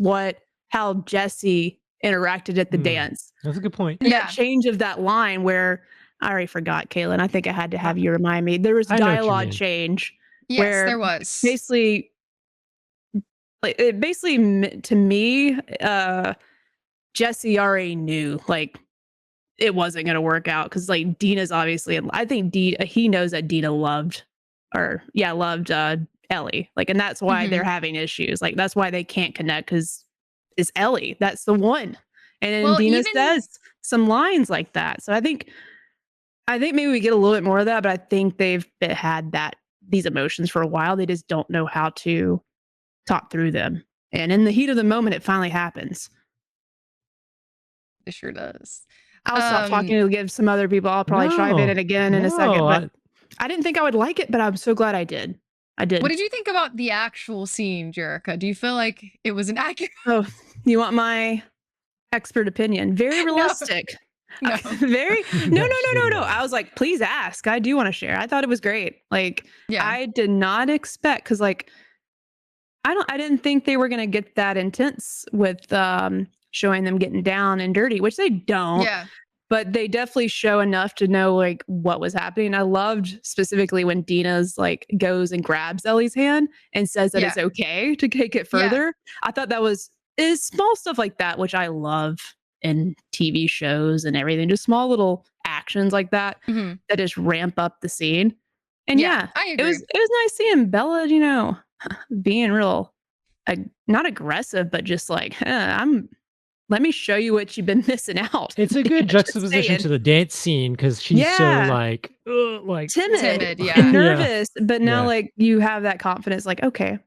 A: how Jesse interacted at the dance.
B: That's a good point.
A: That change of that line where I already forgot, Kaylin. I think I had to have you remind me. There was dialogue change.
C: Yes,
A: where
C: there was.
A: Basically, to me, Jesse already knew, like, it wasn't going to work out, because like Dina's obviously, I think he knows that Dina loved Ellie, like, and that's why they're having issues. Like, that's why they can't connect, because it's Ellie, that's the one. And then Dina says some lines like that. So I think maybe we get a little bit more of that, but I think they've had these emotions for a while. They just don't know how to talk through them. And in the heat of the moment, it finally happens.
C: It sure does.
A: I'll stop talking to give some other people. I'll probably chime in again in a second. But I didn't think I would like it, but I'm so glad I did. I did.
C: What did you think about the actual scene, Jerica? Do you feel like it was an accurate?
A: Oh, you want my expert opinion? Very realistic.
C: No.
A: Very no. I was like, please ask. I do want to share. I thought it was great. Like, I did not expect, because like I didn't think they were gonna get that intense with showing them getting down and dirty, which they don't.
C: Yeah.
A: But they definitely show enough to know like what was happening. I loved specifically when Dina's like goes and grabs Ellie's hand and says that it's okay to take it further. Yeah. I thought that is small stuff like that, which I love in TV shows and everything. Just small little actions like that that just ramp up the scene. And
C: I agree.
A: it was nice seeing Bella, being real, not aggressive, but just like, let me show you what you've been missing out.
B: It's a good juxtaposition to the dance scene, because she's so like
A: timid and nervous, but now like you have that confidence, like, okay,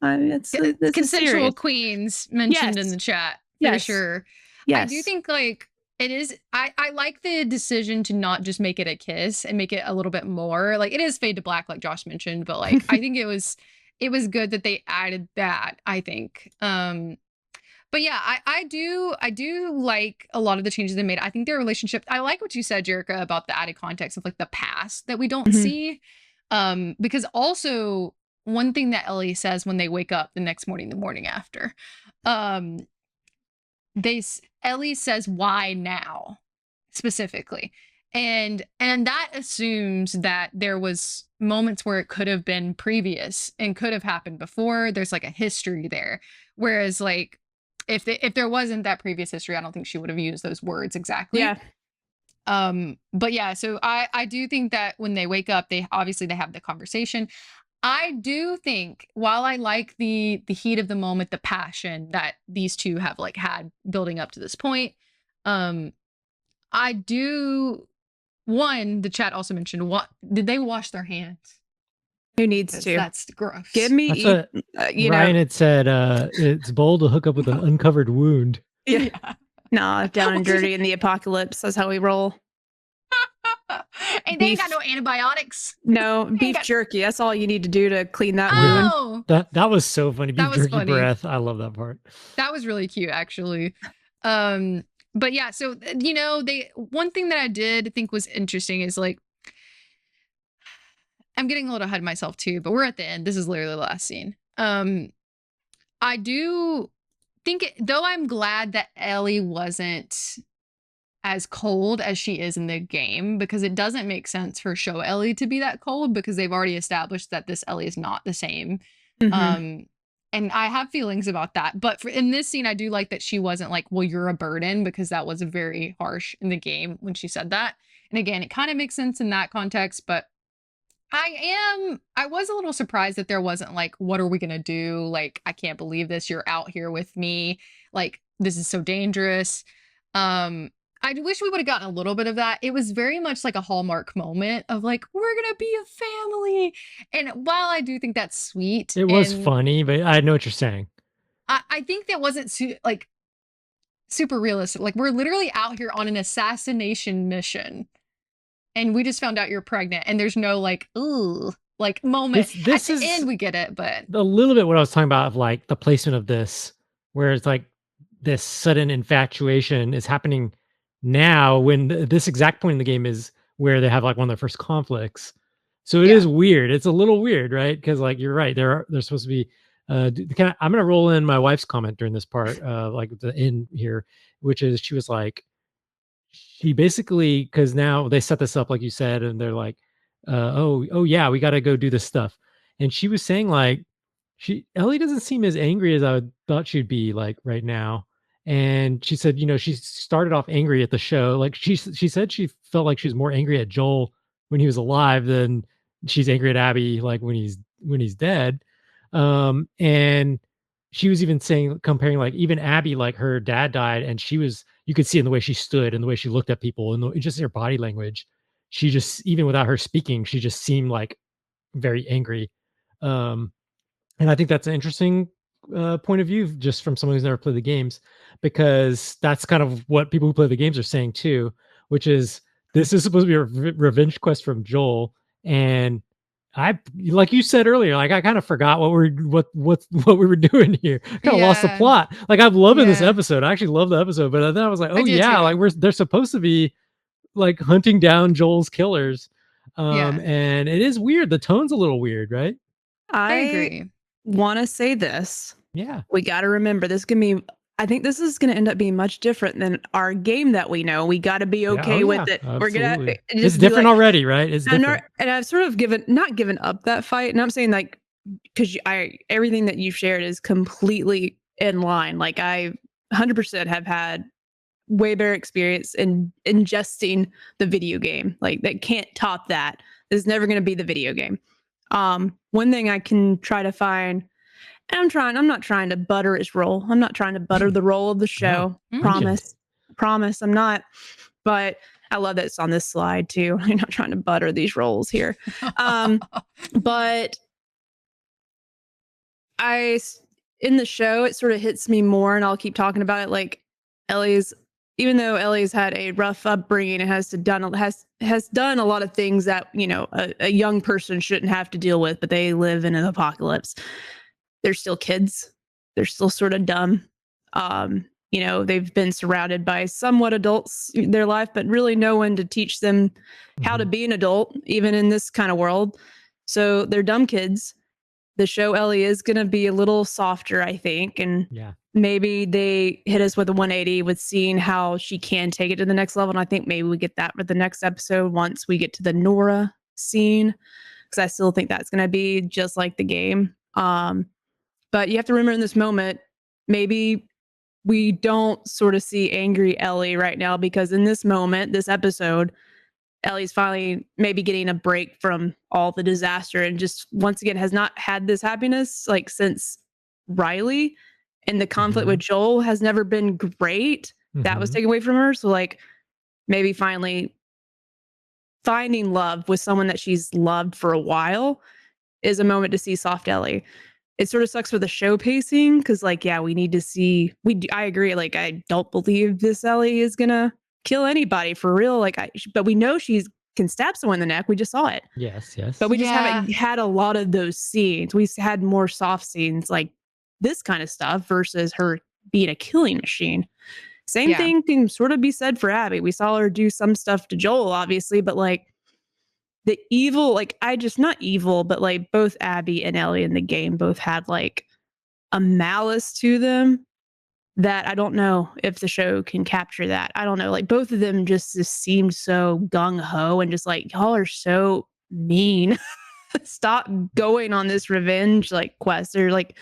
A: it's
C: consensual queens mentioned in the chat for sure. Yes. I do think like it is. I like the decision to not just make it a kiss and make it a little bit more like it is fade to black, like Josh mentioned, but like I think it was good that they added that, I think. But yeah, I do like a lot of the changes they made. I think their relationship, I like what you said, Jerica, about the added context of like the past that we don't see. Because also one thing that Ellie says when they wake up the next morning, the morning after, Ellie says, why now, specifically. And that assumes that there was moments where it could have been previous and could have happened before. There's like a history there. Whereas like, if there wasn't that previous history, I don't think she would have used those words exactly.
A: Yeah.
C: But yeah, so I do think that when they wake up, they have the conversation. I do think, while I like the heat of the moment, the passion that these two have like had building up to this point, I do. One, the chat also mentioned, what did they wash their hands?
A: Who needs to?
C: That's gross.
A: Give me,
B: That's what Ryan had said. It's bold to hook up with an uncovered wound.
A: Yeah. Nah, down and dirty in the apocalypse. That's how we roll.
C: And they ain't got no antibiotics.
A: No, beef jerky. That's all you need to do to clean that wound.
B: That was so funny. Beef jerky
C: funny.
B: breath. I love that part.
C: That was really cute, actually. But yeah, so one thing that I did think was interesting is like, I'm getting a little ahead of myself too, but we're at the end. This is literally the last scene. I do think, though I'm glad that Ellie wasn't as cold as she is in the game, because it doesn't make sense for show Ellie to be that cold, because they've already established that this Ellie is not the same. And I have feelings about that. But in this scene, I do like that she wasn't like, well, you're a burden, because that was very harsh in the game when she said that. And again, it kind of makes sense in that context, but I was a little surprised that there wasn't like, what are we going to do? Like, I can't believe this. You're out here with me. Like, this is so dangerous. I wish we would have gotten a little bit of that. It was very much like a Hallmark moment of like, we're going to be a family. And while I do think that's sweet.
B: It was funny, but I know what you're saying.
C: I think that wasn't super realistic. Like, we're literally out here on an assassination mission. And we just found out you're pregnant, and there's no like, ooh, like moment. This at the end, we get it, but
B: a little bit what I was talking about of like the placement of this, where it's like this sudden infatuation is happening now when this exact point in the game is where they have like one of their first conflicts. So it is weird. It's a little weird, right? Because like you're right, they're supposed to be. I'm gonna roll in my wife's comment during this part, like the end here, which is she was like. She basically, because now they set this up like you said, and they're like, oh yeah, we got to go do this stuff. And she was saying like, Ellie doesn't seem as angry as I thought she'd be like right now. And she said, she started off angry at the show. Like she said she felt like she was more angry at Joel when he was alive than she's angry at Abby like when he's dead. And she was even saying, comparing like even Abby, like her dad died, and you could see in the way she stood and the way she looked at people and just her body language. She just, even without her speaking, she just seemed like very angry. And I think that's an interesting point of view just from someone who's never played the games, because that's kind of what people who play the games are saying too, which is this is supposed to be a revenge quest from Joel. And I, like you said earlier, like I kind of forgot what we were doing here. Kind of lost the plot. Like I'm loving this episode. I actually love the episode, but then I was like, oh yeah, like they're supposed to be like hunting down Joel's killers. And it is weird. The tone's a little weird, right?
C: I agree.
A: Want to say this.
B: Yeah,
A: we got to remember this can be. I think this is going to end up being much different than our game that we know. We got to be okay with it.
B: Absolutely.
A: We're gonna.
B: It's different already, right? It's different.
A: And I've sort of not given up that fight. And I'm saying like, because everything that you've shared is completely in line. Like I 100% have had way better experience in ingesting the video game. Like that can't top that. It's never going to be the video game. One thing I can try to find. And I'm not trying to butter its roll. I'm not trying to butter the roll of the show. No. Promise I'm not. But I love that it's on this slide too. I'm not trying to butter these rolls here. But in the show, it sort of hits me more, and I'll keep talking about it. Like even though Ellie's had a rough upbringing and has done a lot of things that, a young person shouldn't have to deal with, but they live in an apocalypse. They're still kids. They're still sort of dumb. They've been surrounded by somewhat adults in their life, but really no one to teach them how to be an adult, even in this kind of world. So they're dumb kids. The show Ellie is going to be a little softer, I think. And maybe they hit us with a 180 with seeing how she can take it to the next level. And I think maybe we get that with the next episode once we get to the Nora scene, because I still think that's going to be just like the game. But you have to remember in this moment, maybe we don't sort of see angry Ellie right now, because in this moment, this episode, Ellie's finally maybe getting a break from all the disaster and just once again has not had this happiness like since Riley, and the conflict with Joel has never been great. That was taken away from her. So like maybe finally finding love with someone that she's loved for a while is a moment to see soft Ellie. It sort of sucks for the show pacing because like, yeah, we need to see, I agree. Like, I don't believe this Ellie is going to kill anybody for real. Like, but we know she's can stab someone in the neck. We just saw it.
B: Yes.
A: But we just haven't had a lot of those scenes. We've had more soft scenes like this kind of stuff versus her being a killing machine. Same thing can sort of be said for Abby. We saw her do some stuff to Joel, obviously, but like the evil, like not evil, but like both Abby and Ellie in the game both had like a malice to them that I don't know if the show can capture that. I don't know. Like both of them just seemed so gung ho and just like, y'all are so mean. Stop going on this revenge like quest or like,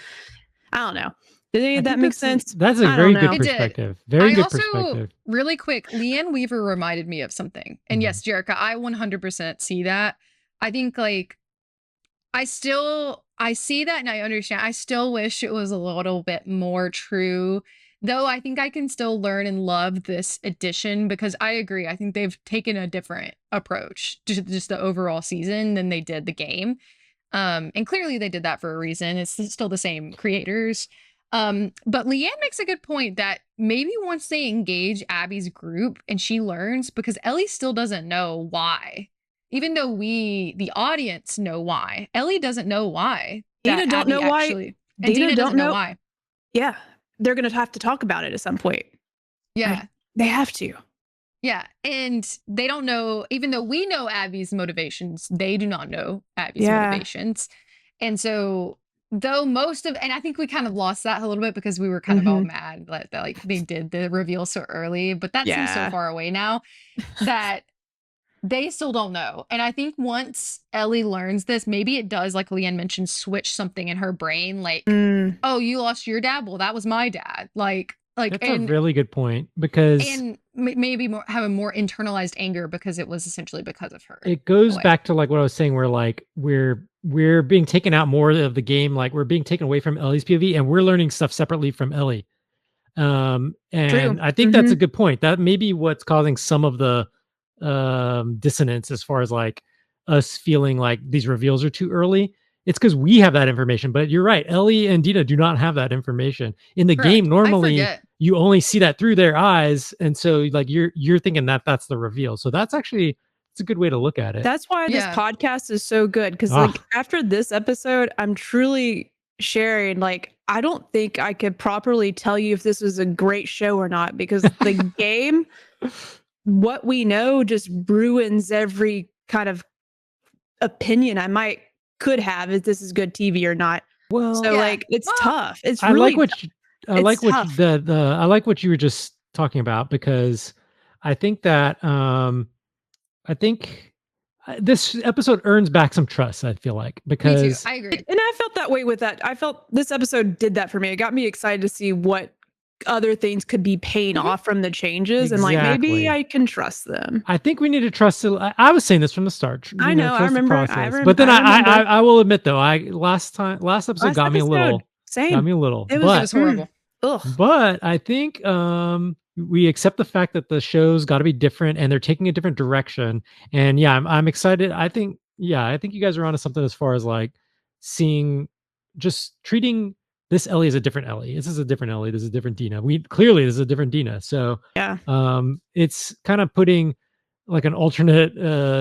A: I don't know. Did any of that make sense?
B: That's a very good perspective. Very good perspective.
C: Really quick, Leanne Weaver reminded me of something. And yes, Jerica, I 100% see that. I think like I see that and I understand. I still wish it was a little bit more true. Though I think I can still learn and love this edition because I agree. I think they've taken a different approach to just the overall season than they did the game. And clearly they did that for a reason. It's still the same creators. But Leanne makes a good point that maybe once they engage Abby's group and she learns, because Ellie still doesn't know why. Even though we, the audience, know why. Ellie doesn't know why.
A: Dina don't know why.
C: And Dina doesn't know why.
A: Yeah. They're going to have to talk about it at some point.
C: Yeah.
A: They have to.
C: Yeah. And they don't know, even though we know Abby's motivations, they do not know Abby's motivations. And so though most of, and I think we kind of lost that a little bit because we were kind of all mad that like they did the reveal so early, but that seems so far away now that they still don't know. And I think once Ellie learns this, maybe it does, like Leanne mentioned, switch something in her brain. Like, oh, you lost your dad? Well, that was my dad. Like
B: that's a really good point because
C: and maybe have a more internalized anger because it was essentially because of her.
B: It goes back to like what I was saying, where like we're being taken out more of the game, like we're being taken away from Ellie's POV, and we're learning stuff separately from Ellie. And True. I think that's a good point. That may be what's causing some of the dissonance as far as like us feeling like these reveals are too early. It's because we have that information, but you're right. Ellie and Dina do not have that information in the game. Normally, you only see that through their eyes, and so like you're thinking that that's the reveal. So that's actually it's a good way to look at it.
A: That's why this podcast is so good because like after this episode, I'm truly sharing like I don't think I could properly tell you if this was a great show or not because the game, what we know, just ruins every kind of opinion I could have if this is good TV or not. Well, so like it's tough. It's really
B: I like what you were just talking about because I think that this episode earns back some trust. I feel like because
C: me too. I agree,
A: and I felt that way with that. I felt this episode did that for me. It got me excited to see what other things could be paying off from the changes and like maybe I can trust them.
B: I think we need to trust it. I was saying this from the start.
A: I know, I remember,
B: but then I will admit though, last episode got me a little. Got me a little.
C: It was horrible.
B: But I think we accept the fact that the show's got to be different and they're taking a different direction. And yeah, I'm excited. I think you guys are onto something as far as like treating this Ellie is a different Ellie. This is a different Ellie. This is a different Dina. This is a different Dina. So
A: yeah,
B: it's kind of putting like an alternate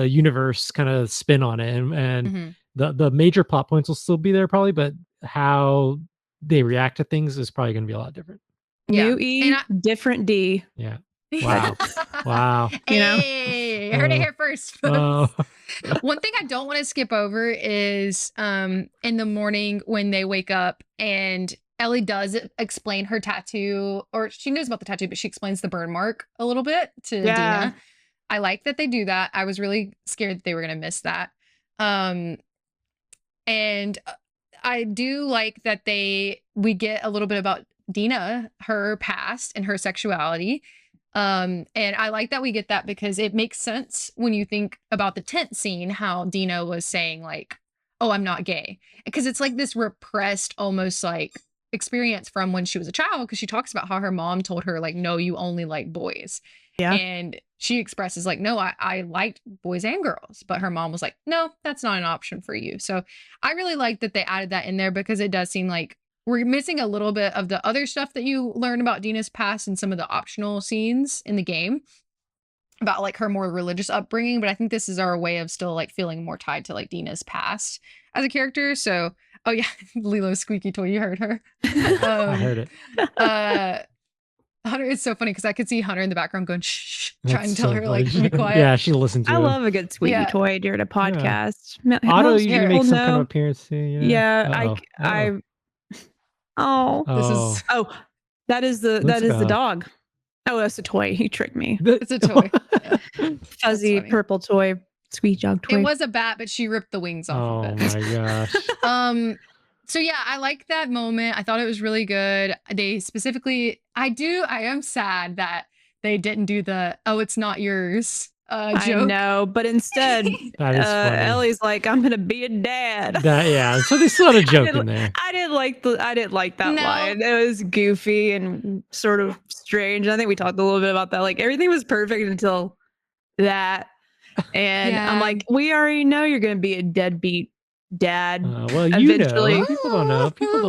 B: universe kind of spin on it, and the major plot points will still be there probably, but how they react to things is probably going to be a lot different.
A: New E, different D.
B: Yeah. Wow. Wow.
C: You know, hey, heard it here first. One thing I don't want to skip over is in the morning when they wake up and Ellie does explain her tattoo, or she knows about the tattoo, but she explains the burn mark a little bit to Dina. I like that they do that. I was really scared that they were going to miss that. And I do like that we get a little bit about Dina, her past and her sexuality. And I like that we get that because it makes sense when you think about the tent scene, how Dina was saying like, oh, I'm not gay. Because it's like this repressed, almost like experience from when she was a child. Because she talks about how her mom told her like, no, you only like boys.
A: Yeah.
C: And she expresses like, no, I liked boys and girls. But her mom was like, no, that's not an option for you. So I really like that they added that in there because it does seem like we're missing a little bit of the other stuff that you learn about Dina's past and some of the optional scenes in the game about like her more religious upbringing. But I think this is our way of still like feeling more tied to like Dina's past as a character. So, oh yeah, Lilo's squeaky toy. You heard her.
B: I heard it.
C: Hunter, it's so funny because I could see Hunter in the background going shh,
B: That's
C: trying to tell
B: so
C: her like
B: funny.
C: be quiet.
B: Yeah, she listened to
A: I
B: him.
A: love a good squeaky
C: Yeah.
A: toy during a podcast.
B: Otto
A: Helps
B: usually
A: people
B: makes some kind of
A: know.
B: appearance too.
A: Yeah, oh,
C: This is
A: that is the
B: Let's go.
A: dog. Oh, that's a toy. He tricked me.
C: it's a toy. Yeah.
A: Fuzzy
C: funny.
A: purple toy, squeaky dog toy.
C: It was a bat, but she ripped the wings off
B: Oh
C: of it.
B: my gosh.
C: So yeah, I like that moment. I thought it was really good. They specifically, I am sad that they didn't do the "oh, it's not yours"
A: I
C: joke.
A: know, but instead,
B: That is funny.
A: Ellie's like, "I'm gonna be a dad."
B: Yeah, so they still had a joke in there.
A: I didn't like that
C: No.
A: line. It was goofy and sort of strange. I think we talked a little bit about that. Like everything was perfect until that, and I'm
C: Yeah.
A: like, we already know you're gonna be a deadbeat dad.
B: Well, you
A: eventually.
B: know, people don't know. The people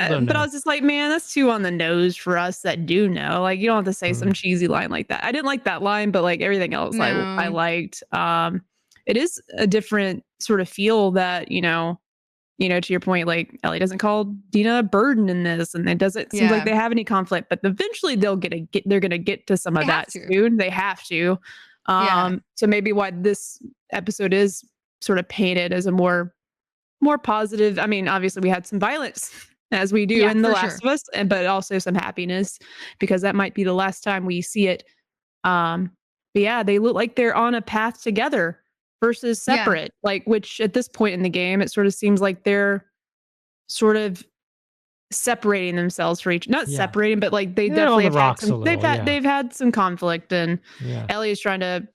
B: don't know.
A: But I was just like, man, that's too on the nose for us that do know. Like, you don't have to say some cheesy line like that. I didn't like that line, but like everything else, I
C: No.
A: liked. It is a different sort of feel that to your point, like Ellie doesn't call Dina a burden in this, and it doesn't seem like
C: Yeah.
A: they have any conflict. But eventually, they're gonna get to some of
C: They have
A: that
C: to.
A: soon. They have to.
C: Yeah.
A: So maybe why this episode is sort of painted as a more positive. I mean, obviously we had some violence as we do
C: Yeah,
A: in The
C: for
A: Last
C: sure.
A: of Us, but also some happiness because that might be the last time we see it. But yeah, they look like they're on a path together versus
C: Yeah.
A: separate. Like, which at this point in the game, it sort of seems like they're sort of separating themselves for each, not
B: Yeah.
A: separating, but like they
B: They're
A: definitely
B: on the
A: have had
B: rocks a
A: some,
B: little, yeah.
A: they've had some conflict, and
B: Yeah.
A: Ellie is trying to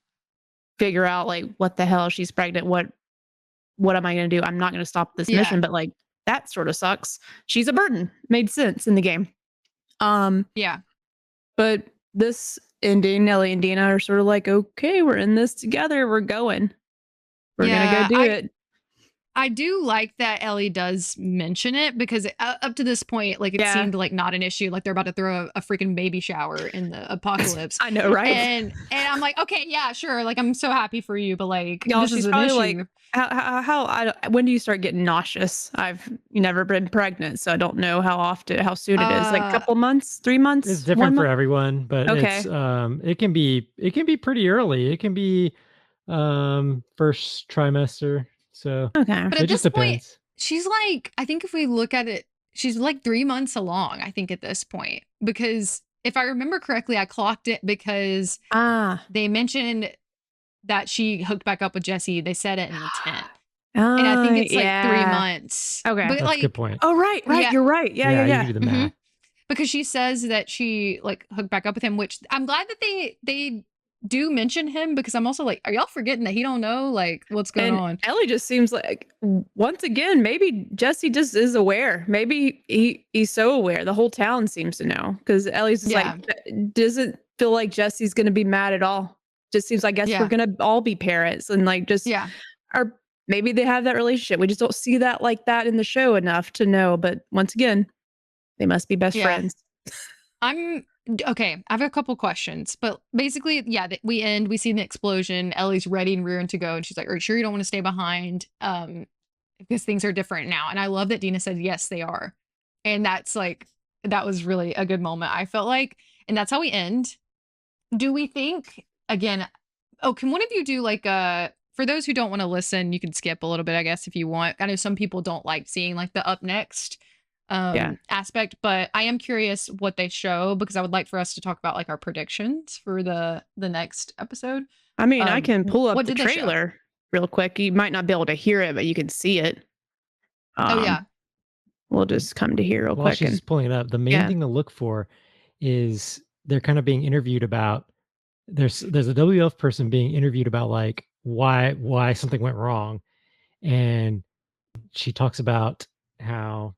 A: figure out like what the hell, she's pregnant, what am I going to do? I'm not going to stop this
C: Yeah.
A: mission, but like that sort of sucks. She's a burden. Made sense in the game.
C: Yeah.
A: But this ending, Ellie and Dina are sort of like, okay, we're in this together. We're going. We're
C: Yeah,
A: gonna go do it.
C: I do like that Ellie does mention it because up to this point, like it
A: Yeah.
C: seemed like not an issue. Like they're about to throw a freaking baby shower in the apocalypse.
A: I know, right?
C: And I'm like, okay, yeah, sure. Like I'm so happy for you, but like
A: Y'all,
C: this
A: she's
C: is an
A: probably
C: issue.
A: like, when do you start getting nauseous? I've never been pregnant, so I don't know how soon it is. Like a couple months, 3 months.
B: It's different
A: 1
B: for
A: month?
B: everyone, but
A: Okay.
B: it's it can be pretty early. It can be first trimester. So
A: Okay.
C: But
B: it
C: at
B: just
C: this point,
B: depends.
C: she's like, I think if we look at it, she's like 3 months along, I think, at this point. Because if I remember correctly, I clocked it because they mentioned that she hooked back up with Jesse. They said it in the tent. And I think it's like 3 months.
A: Okay.
C: But
B: That's
C: like,
B: a good point.
A: Oh, right.
C: Yeah.
A: You're right. Yeah.
B: You can do the
C: Mhm.
B: math.
C: Because she says that she like hooked back up with him, which I'm glad that they do mention him, because I'm also like, are y'all forgetting that he don't know like what's going
A: And
C: on?
A: Ellie just seems like, once again, maybe Jesse just is aware. Maybe he's so aware. The whole town seems to know, because Ellie's just
C: Yeah.
A: like, doesn't feel like Jesse's going to be mad at all. Just seems like, I guess
C: Yeah.
A: we're going to all be parents, and like just,
C: Yeah.
A: or maybe they have that relationship. We just don't see that like that in the show enough to know. But once again, they must be best
C: Yeah.
A: friends.
C: Okay, I have a couple questions, but basically, yeah, we see the explosion. Ellie's ready and rearing to go, and she's like, "Are you sure you don't want to stay behind? Because things are different now." And I love that Dina said, "Yes, they are," and that was really a good moment, I felt like, and that's how we end. Do we think again? Oh, can one of you do like for those who don't want to listen, you can skip a little bit, I guess, if you want. I know some people don't like seeing like the up next aspect, but I am curious what they show, because I would like for us to talk about like our predictions for the next episode.
A: I mean, I can pull up
C: what
A: the
C: did they show?
A: trailer real quick. You might not be able to hear it, but you can see it.
C: Oh yeah.
A: We'll just come to here real
B: While
A: quick.
B: she's pulling it up, the main thing to look for is they're kind of being interviewed about there's a WF person being interviewed about like why something went wrong, and she talks about how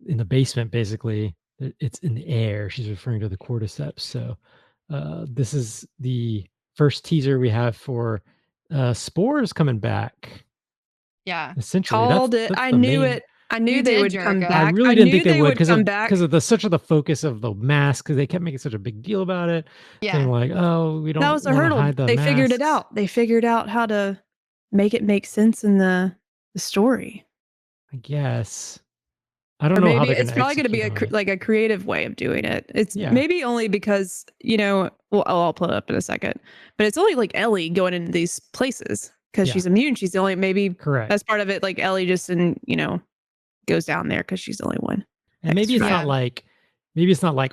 B: in the basement basically it's in the air. She's referring to the cordyceps. So this is the first teaser we have for spores coming back.
C: Yeah.
B: Essentially,
A: Called it.
B: that's
A: I
B: the
A: knew
B: main.
A: it. I knew
C: You
A: they
C: did,
A: would come
C: Jericho.
A: back.
B: I really didn't
A: knew
B: think they would
A: come back.
B: because of such of the focus of the mask, because they kept making such a big deal about it, saying
C: Yeah.
B: like, "Oh, we
A: That
B: don't
A: was a
B: want to
A: hurdle.
B: hide the
A: They figured it
B: masks."
A: out. They figured out how to make it make sense in the story.
B: I guess I don't
A: Or
B: know how
A: maybe
B: they're going
A: it's
B: to
A: probably going to be
B: execute on it.
A: like a creative way of doing it. It's
B: Yeah.
A: maybe only because, well, I'll pull it up in a second, but it's only like Ellie going into these places because
B: Yeah.
A: she's immune. She's the only, maybe
B: Correct.
A: that's part of it. Like Ellie just, goes down there because she's the only one.
B: And maybe it's
C: Yeah.
B: not like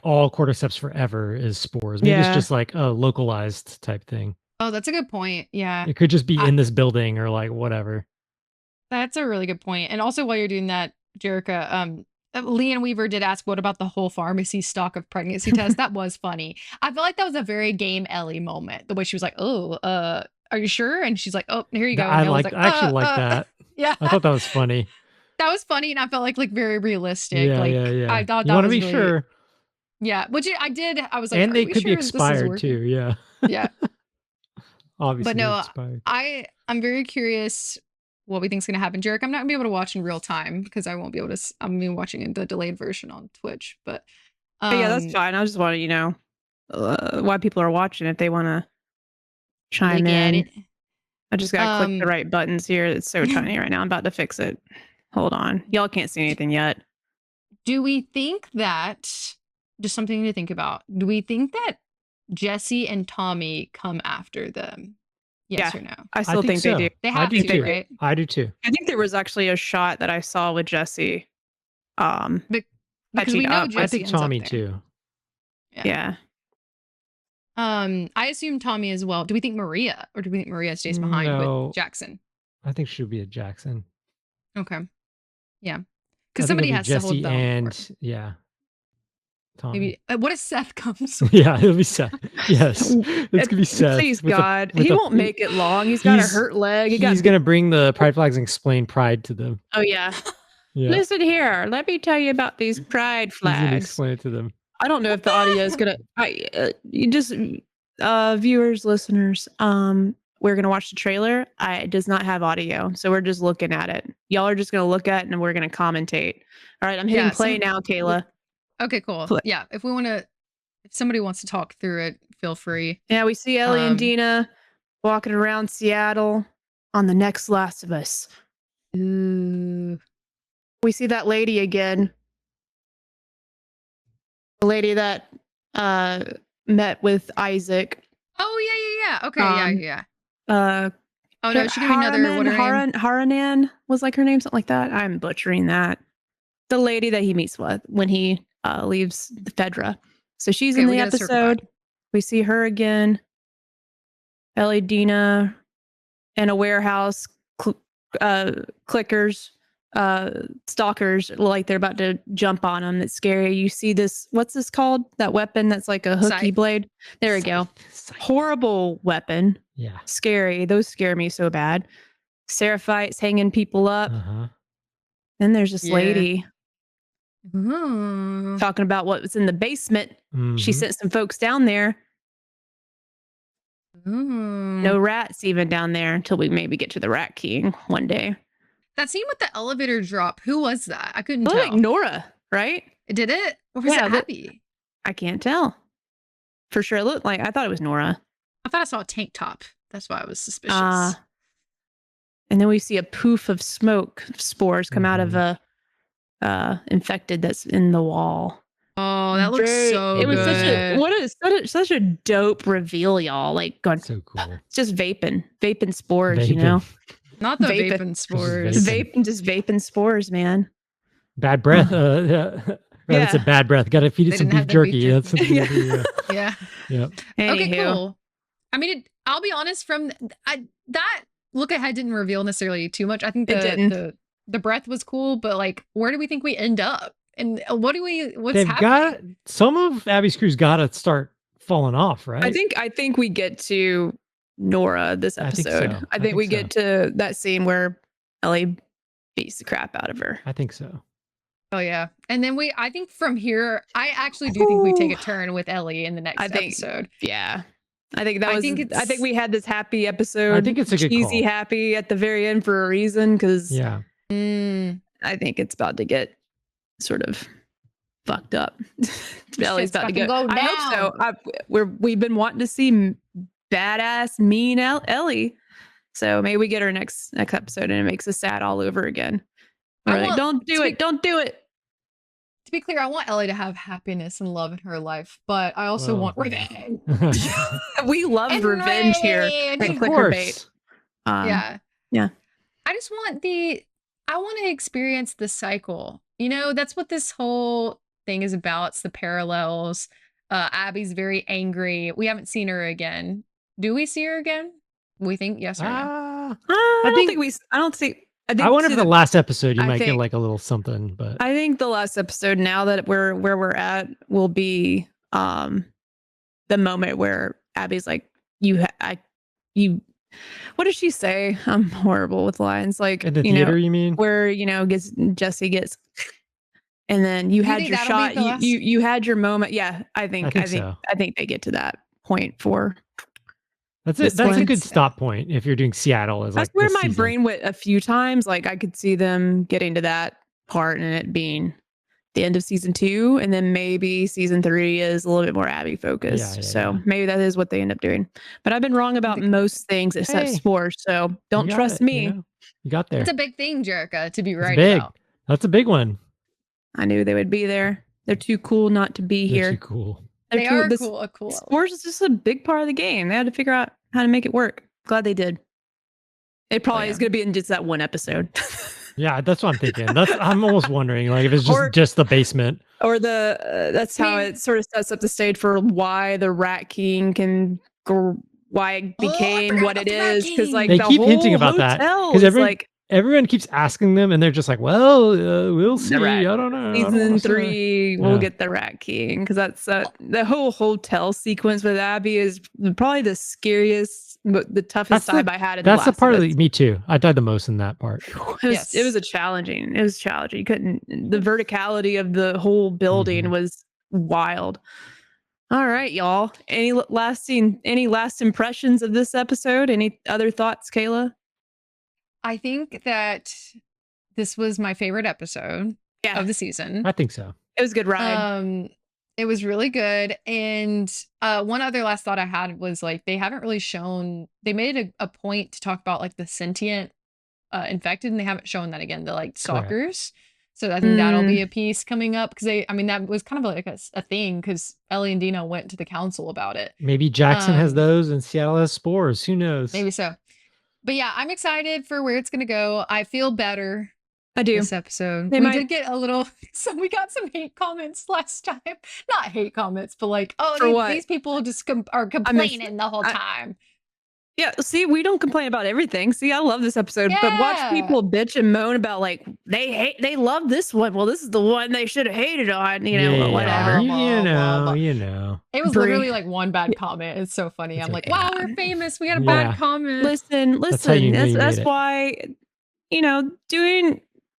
B: all cordyceps forever is spores. Maybe it's
A: Yeah.
B: just like a localized type thing.
C: Oh, that's a good point. Yeah.
B: It could just be
C: I-
B: in this building or like whatever.
C: That's a really good point. And also while you're doing that, Jerica, Leanne Weaver did ask, what about the whole pharmacy stock of pregnancy tests? That was funny. I feel like that was a very Game Ellie moment. The way she was like, "Oh, are you sure?" And she's like, "Oh, here you go." And
B: I
C: Elle's
B: actually like that.
C: Yeah.
B: I thought that was funny.
C: That was funny, and I felt like very realistic.
B: Yeah,
C: like
B: yeah.
C: I thought
B: You
C: that
B: want to
C: was
B: be
C: really,
B: sure.
C: Yeah, which I did. I was like,
B: And
C: are
B: they
C: we
B: could be
C: sure this is
B: expired
C: working?
B: too. Yeah.
C: Yeah.
B: Obviously,
C: But
B: they're
C: no,
B: expired.
C: I'm very curious what we think's gonna happen. Jarek, I'm not gonna be able to watch in real time because I won't be able to. I'm gonna be watching in the delayed version on Twitch. But
A: Yeah, that's fine. I just want to, why people are watching if they want to chime
C: look at
A: in.
C: it.
A: I just got to click the right buttons here. It's so tiny right now. I'm about to fix it. Hold on. Y'all can't see anything yet.
C: Do we think that, just something to think about, do we think that Jesse and Tommy come after them? Yes or no?
A: I still think
B: so.
A: they do.
C: They have
B: I do
C: to,
B: too.
C: right?
B: I do too.
A: I think there was actually a shot that I saw with Jesse.
C: Because
A: touching
C: we know
A: up.
C: Jesse
B: I think
C: ends up
B: Tommy
C: there.
B: too.
A: Yeah.
C: I assume Tommy as well. Do we think Maria, or do we think Maria stays behind with Jackson?
B: I think she would be a Jackson.
C: Okay. Yeah.
B: I
C: Because
B: think
C: somebody
B: it'll be
C: has to hold
B: Jesse
C: down.
B: and yeah, Tommy.
C: Maybe what if Seth comes?
B: Yeah, it'll be Seth. Yes, it's gonna be Seth.
A: Please,
B: with
A: God.
B: with
A: He won't make it long. He's got a hurt leg.
B: He's gonna bring the pride flags and explain pride to them.
A: Oh, yeah.
B: Yeah,
A: Listen here. Let me tell you about these pride
B: he's gonna
A: flags.
B: explain it to them.
A: I don't know if the audio is gonna. You just viewers, listeners. We're gonna watch the trailer. It does not have audio, so we're just looking at it. Y'all are just gonna look at it, and we're gonna commentate. All right, I'm hitting play now, Kayla.
C: Okay, cool. Yeah, if somebody wants to talk through it, feel free.
A: Yeah, we see Ellie and Dina walking around Seattle on the next Last of Us.
C: Ooh.
A: We see that lady again. The lady that met with Isaac.
C: Oh yeah. Okay, yeah. Oh no, she gave me another. What her name?
A: Haranan was like her name, something like that. I'm butchering that. The lady that he meets with when he leaves the Fedra. So she's in the episode. We see her again. Ellie, Dina, in a warehouse. Clickers, stalkers, like they're about to jump on them. It's scary. You see this, what's this called? That weapon that's like a hooky blade. There we go. Horrible weapon.
B: Yeah.
A: Scary. Those scare me so bad. Seraphites hanging people up. Then there's this lady talking about what was in the basement. She sent some folks down there. No rats even down there until we maybe get to the Rat King one day.
C: That scene with the elevator drop, who was that? I couldn't tell.
A: Like Nora, right?
C: Did it? Or was it Abby?
A: I can't tell. For sure, it looked like, I thought it was Nora.
C: I thought I saw a tank top. That's why I was suspicious.
A: And then we see a poof of smoke spores come out of a infected that's in the wall.
C: Oh, that looks so good.
A: It was such a dope reveal, y'all. Like, God,
B: so cool.
A: It's just vaping spores, you know.
C: Not the vaping spores.
A: Vaping spores, man.
B: Bad breath. It's a bad breath. Got to feed it some beef jerky. That's
C: yeah.
B: Yep.
C: Okay, cool. I mean, I'll be honest. That look ahead didn't reveal necessarily too much. I think the breath was cool, but like, where do we think we end up? And what's happening?
B: Some of Abby's crew's got to start fallen off, right?
A: I think we get to Nora this
B: I think
A: episode.
B: so.
A: I think we get to that scene where Ellie beats the crap out of her.
B: I think so.
C: Oh yeah. And then I think from here, I actually do think we take a turn with Ellie in the next episode.
A: Yeah. I think I think we had this happy episode.
B: I think it's a good
A: cheesy
B: call.
A: happy at the very end for a reason, because
B: yeah.
A: I think it's about to get sort of fucked up. Ellie's about to go. I hope so. We've been wanting to see badass, mean Ellie. So maybe we get her next episode and it makes us sad all over again. We're like, don't do it. Don't do it.
C: To be clear, I want Ellie to have happiness and love in her life, but I also want revenge.
A: We love revenge here at ClickerBait.
C: Yeah.
A: Yeah.
C: I just want I want to experience the cycle. You know, that's what this whole thing is about. It's the parallels. Abby's very angry. We haven't seen her again. Do we see her again? We think yes or no?
B: I wonder if the last episode you might get like a little something, but
A: I think the last episode, now that we're where we're at, will be the moment where Abby's like, what does she say? I'm horrible with lines. Like
B: in the theater, you mean?
A: Where Jesse gets, and then you had your shot. You had your moment. Yeah, I think they get to that point for.
B: That's a good stop point if you're doing Seattle.
A: That's where my brain went a few times. Like I could see them getting to that part and it being the end of season 2, and then maybe season 3 is a little bit more Abby focused. Maybe that is what they end up doing. But I've been wrong about most things except sports, so don't trust me.
B: You got there.
C: It's a big thing, Jerica, to be right about.
B: That's a big one.
A: I knew they would be there. They're too cool not to be here.
B: Too cool.
C: They are cool.
A: Sports is just a big part of the game. They had to figure out how to make it work. Glad they did. It probably is going to be in just that one episode.
B: Yeah, that's what I'm thinking. I'm almost wondering, like, if it's just the basement,
A: or that's how it sort of sets up the stage for why the Rat King why it became what it is. Because like
B: they keep hinting about that because everyone keeps asking them, and they're just like, "Well, we'll see. I don't know."
A: Season 3, we'll get the Rat King, because that's the whole hotel sequence with Abby is probably the scariest, the toughest time I had.
B: That's the part of me too. I died the most in that part.
A: It was challenging. You couldn't. The verticality of the whole building was wild. All right, y'all. Any last impressions of this episode? Any other thoughts, Kayla?
C: I think that this was my favorite episode of the season.
B: I think so.
A: It was a good ride.
C: It was really good. And one other last thought I had was like, they haven't really shown, they made a point to talk about like the sentient infected, and they haven't shown that again, the like stalkers. So I think that'll be a piece coming up, because that was kind of like a thing, because Ellie and Dina went to the council about it.
B: Maybe Jackson has those and Seattle has spores. Who knows?
C: Maybe so. But yeah, I'm excited for where it's going to go. I feel better.
A: I do.
C: This episode. We did get a little, we got some hate comments last time. Not hate comments, but like, these people just are complaining the whole time.
A: Yeah, see, we don't complain about everything. See, I love this episode, but watch people bitch and moan about like they love this one. Well, this is the one they should have hated on, whatever.
B: You know.
C: It was literally like one bad comment. It's so funny. I'm like, wow, we're famous. We had a bad comment.
A: Listen. That's why,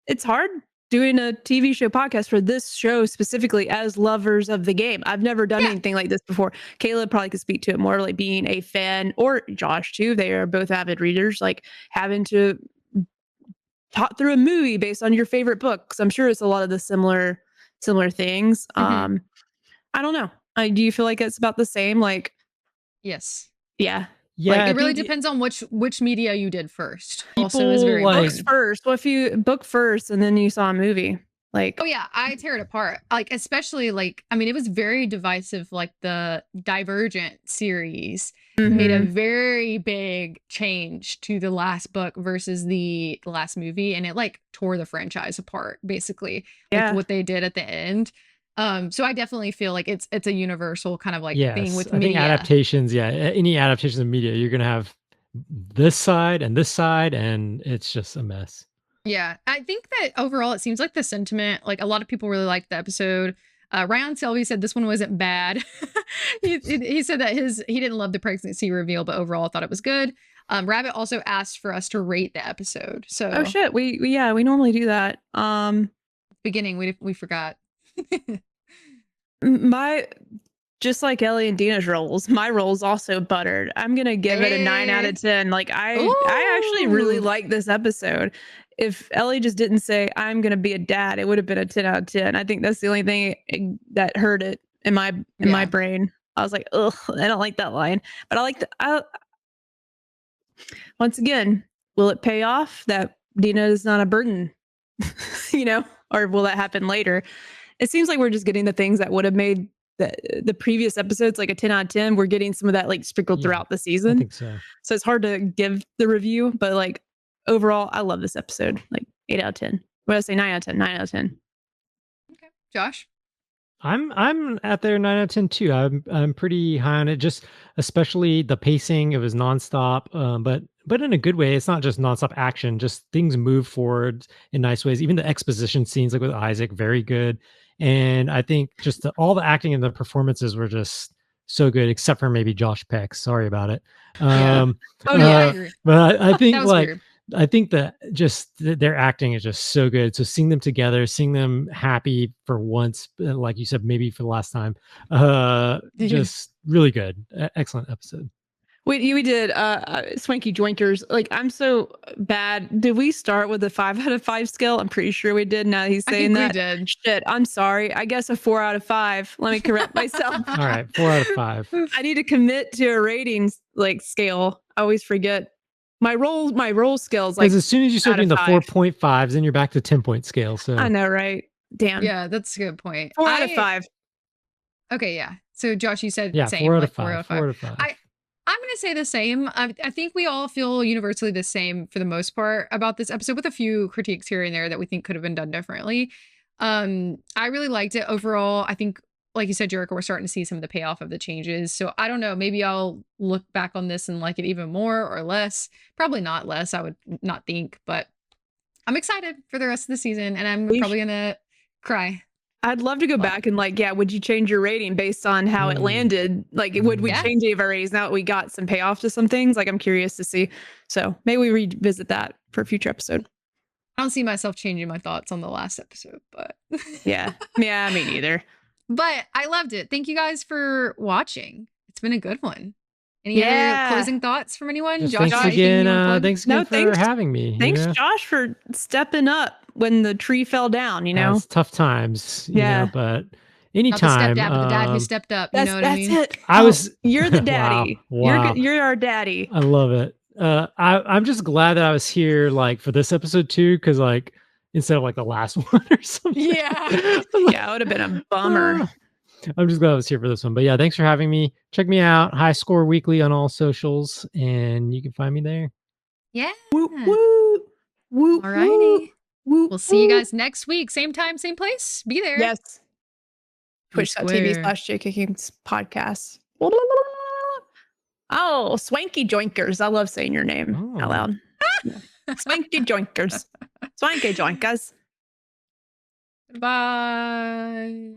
A: it's hard doing a TV show podcast for this show specifically as lovers of the game. I've never done anything like this before. Caleb probably could speak to it more, like being a fan, or Josh too. They are both avid readers, like having to talk through a movie based on your favorite book. So I'm sure it's a lot of the similar things. I don't know. Do you feel like it's about the same? Like,
C: yes.
A: Yeah.
B: Yeah,
C: like, it really depends on which media you did first. Also, is very
A: books first. What if you book first and then you saw a movie? Like,
C: oh yeah, I tear it apart. Like, especially like, I mean, it was very divisive. Like the Divergent series made a very big change to the last book versus the last movie, and it like tore the franchise apart, basically. Like what they did at the end. So I definitely feel like it's a universal kind of like thing with media.
B: I think adaptations, any adaptations of media, you're gonna have this side, and it's just a mess.
C: Yeah, I think that overall it seems like the sentiment, like a lot of people really liked the episode. Ryan Selvey said this one wasn't bad. he said that he didn't love the pregnancy reveal, but overall thought it was good. Rabbit also asked for us to rate the episode. So
A: oh shit, we normally do that.
C: Beginning we forgot.
A: Just like Ellie and Dina's rolls, my roll's also buttered. I'm gonna give it a 9 out of 10. Like I actually really like this episode. If Ellie just didn't say I'm gonna be a dad, it would have been a 10 out of 10. I think that's the only thing that hurt it in my brain. I was like, ugh, I don't like that line. But I like once again, will it pay off that Dina is not a burden? Or will that happen later? It seems like we're just getting the things that would have made the previous episodes like a 10 out of 10. We're getting some of that like sprinkled throughout the season.
B: I think so.
A: So it's hard to give the review, but like overall, I love this episode. Like 8 out of 10. What did I say? 9 out of 10. 9 out of 10.
C: Okay, Josh.
B: I'm at there 9 out of 10 too. I'm pretty high on it. Just especially the pacing. It was nonstop, but in a good way. It's not just nonstop action. Just things move forward in nice ways. Even the exposition scenes, like with Isaac, very good. And I think just all the acting and the performances were just so good, except for maybe Josh Peck. Sorry about it.
C: I agree.
B: But I think
C: weird.
B: I think that just their acting is just so good. So seeing them together, seeing them happy for once, like you said, maybe for the last time, just really good. Excellent episode.
A: We did Swanky Joinkers. Like, I'm so bad. Did we start with a 5 out of 5 scale? I'm pretty sure we did. Now he's saying that.
C: We did.
A: Shit, I'm sorry. I guess a 4 out of 5. Let me correct myself.
B: All right, 4 out of 5.
A: I need to commit to a ratings like scale. I always forget my roll scales. Like,
B: as soon as you start doing the 4.5s, then you're back to 10-point scale. So
A: I know, right? Damn.
C: Yeah, that's a good point.
A: 4 out of 5.
C: Okay, yeah. So Josh, you said same.
B: 4 out
C: like
B: of 5. 4 out of 5.
C: I'm going to say the same. I think we all feel universally the same for the most part about this episode, with a few critiques here and there that we think could have been done differently. I really liked it overall. I think, like you said, Jericho, we're starting to see some of the payoff of the changes. So I don't know, maybe I'll look back on this and like it even more or less. Probably not less, I would not think, but I'm excited for the rest of the season, and I'm probably going to cry.
A: I'd love to go back and like, would you change your rating based on how it landed? Like, would we change any of our ratings now that we got some payoff to some things? Like, I'm curious to see. So maybe we revisit that for a future episode.
C: I don't see myself changing my thoughts on the last episode, but
A: yeah, me neither.
C: But I loved it. Thank you guys for watching. It's been a good one. Any other closing thoughts from anyone?
B: Just
C: Josh,
B: thanks again. Thanks again for having me.
A: Thanks, Josh, for stepping up when the tree fell down. You know,
B: it's tough times. You know, but anytime.
C: Not the stepdad, but the dad who stepped up. You know what I mean?
A: That's it. You're the daddy.
B: Wow.
A: You're our daddy.
B: I love it. I'm just glad that I was here, like, for this episode too, because like instead of like the last one or something.
A: Yeah, it would have been a bummer.
B: I'm just glad I was here for this one. But yeah, thanks for having me. Check me out, High Score Weekly on all socials, and you can find me there.
C: Yeah.
A: Woo, woo, woo,
C: alrighty.
A: Woo,
C: we'll see you guys next week. Same time, same place. Be there.
A: Yes. Twitch.tv/JK Games podcast. Oh, Swanky Joinkers. I love saying your name out loud. Swanky Joinkers. Swanky Joinkers.
C: Bye.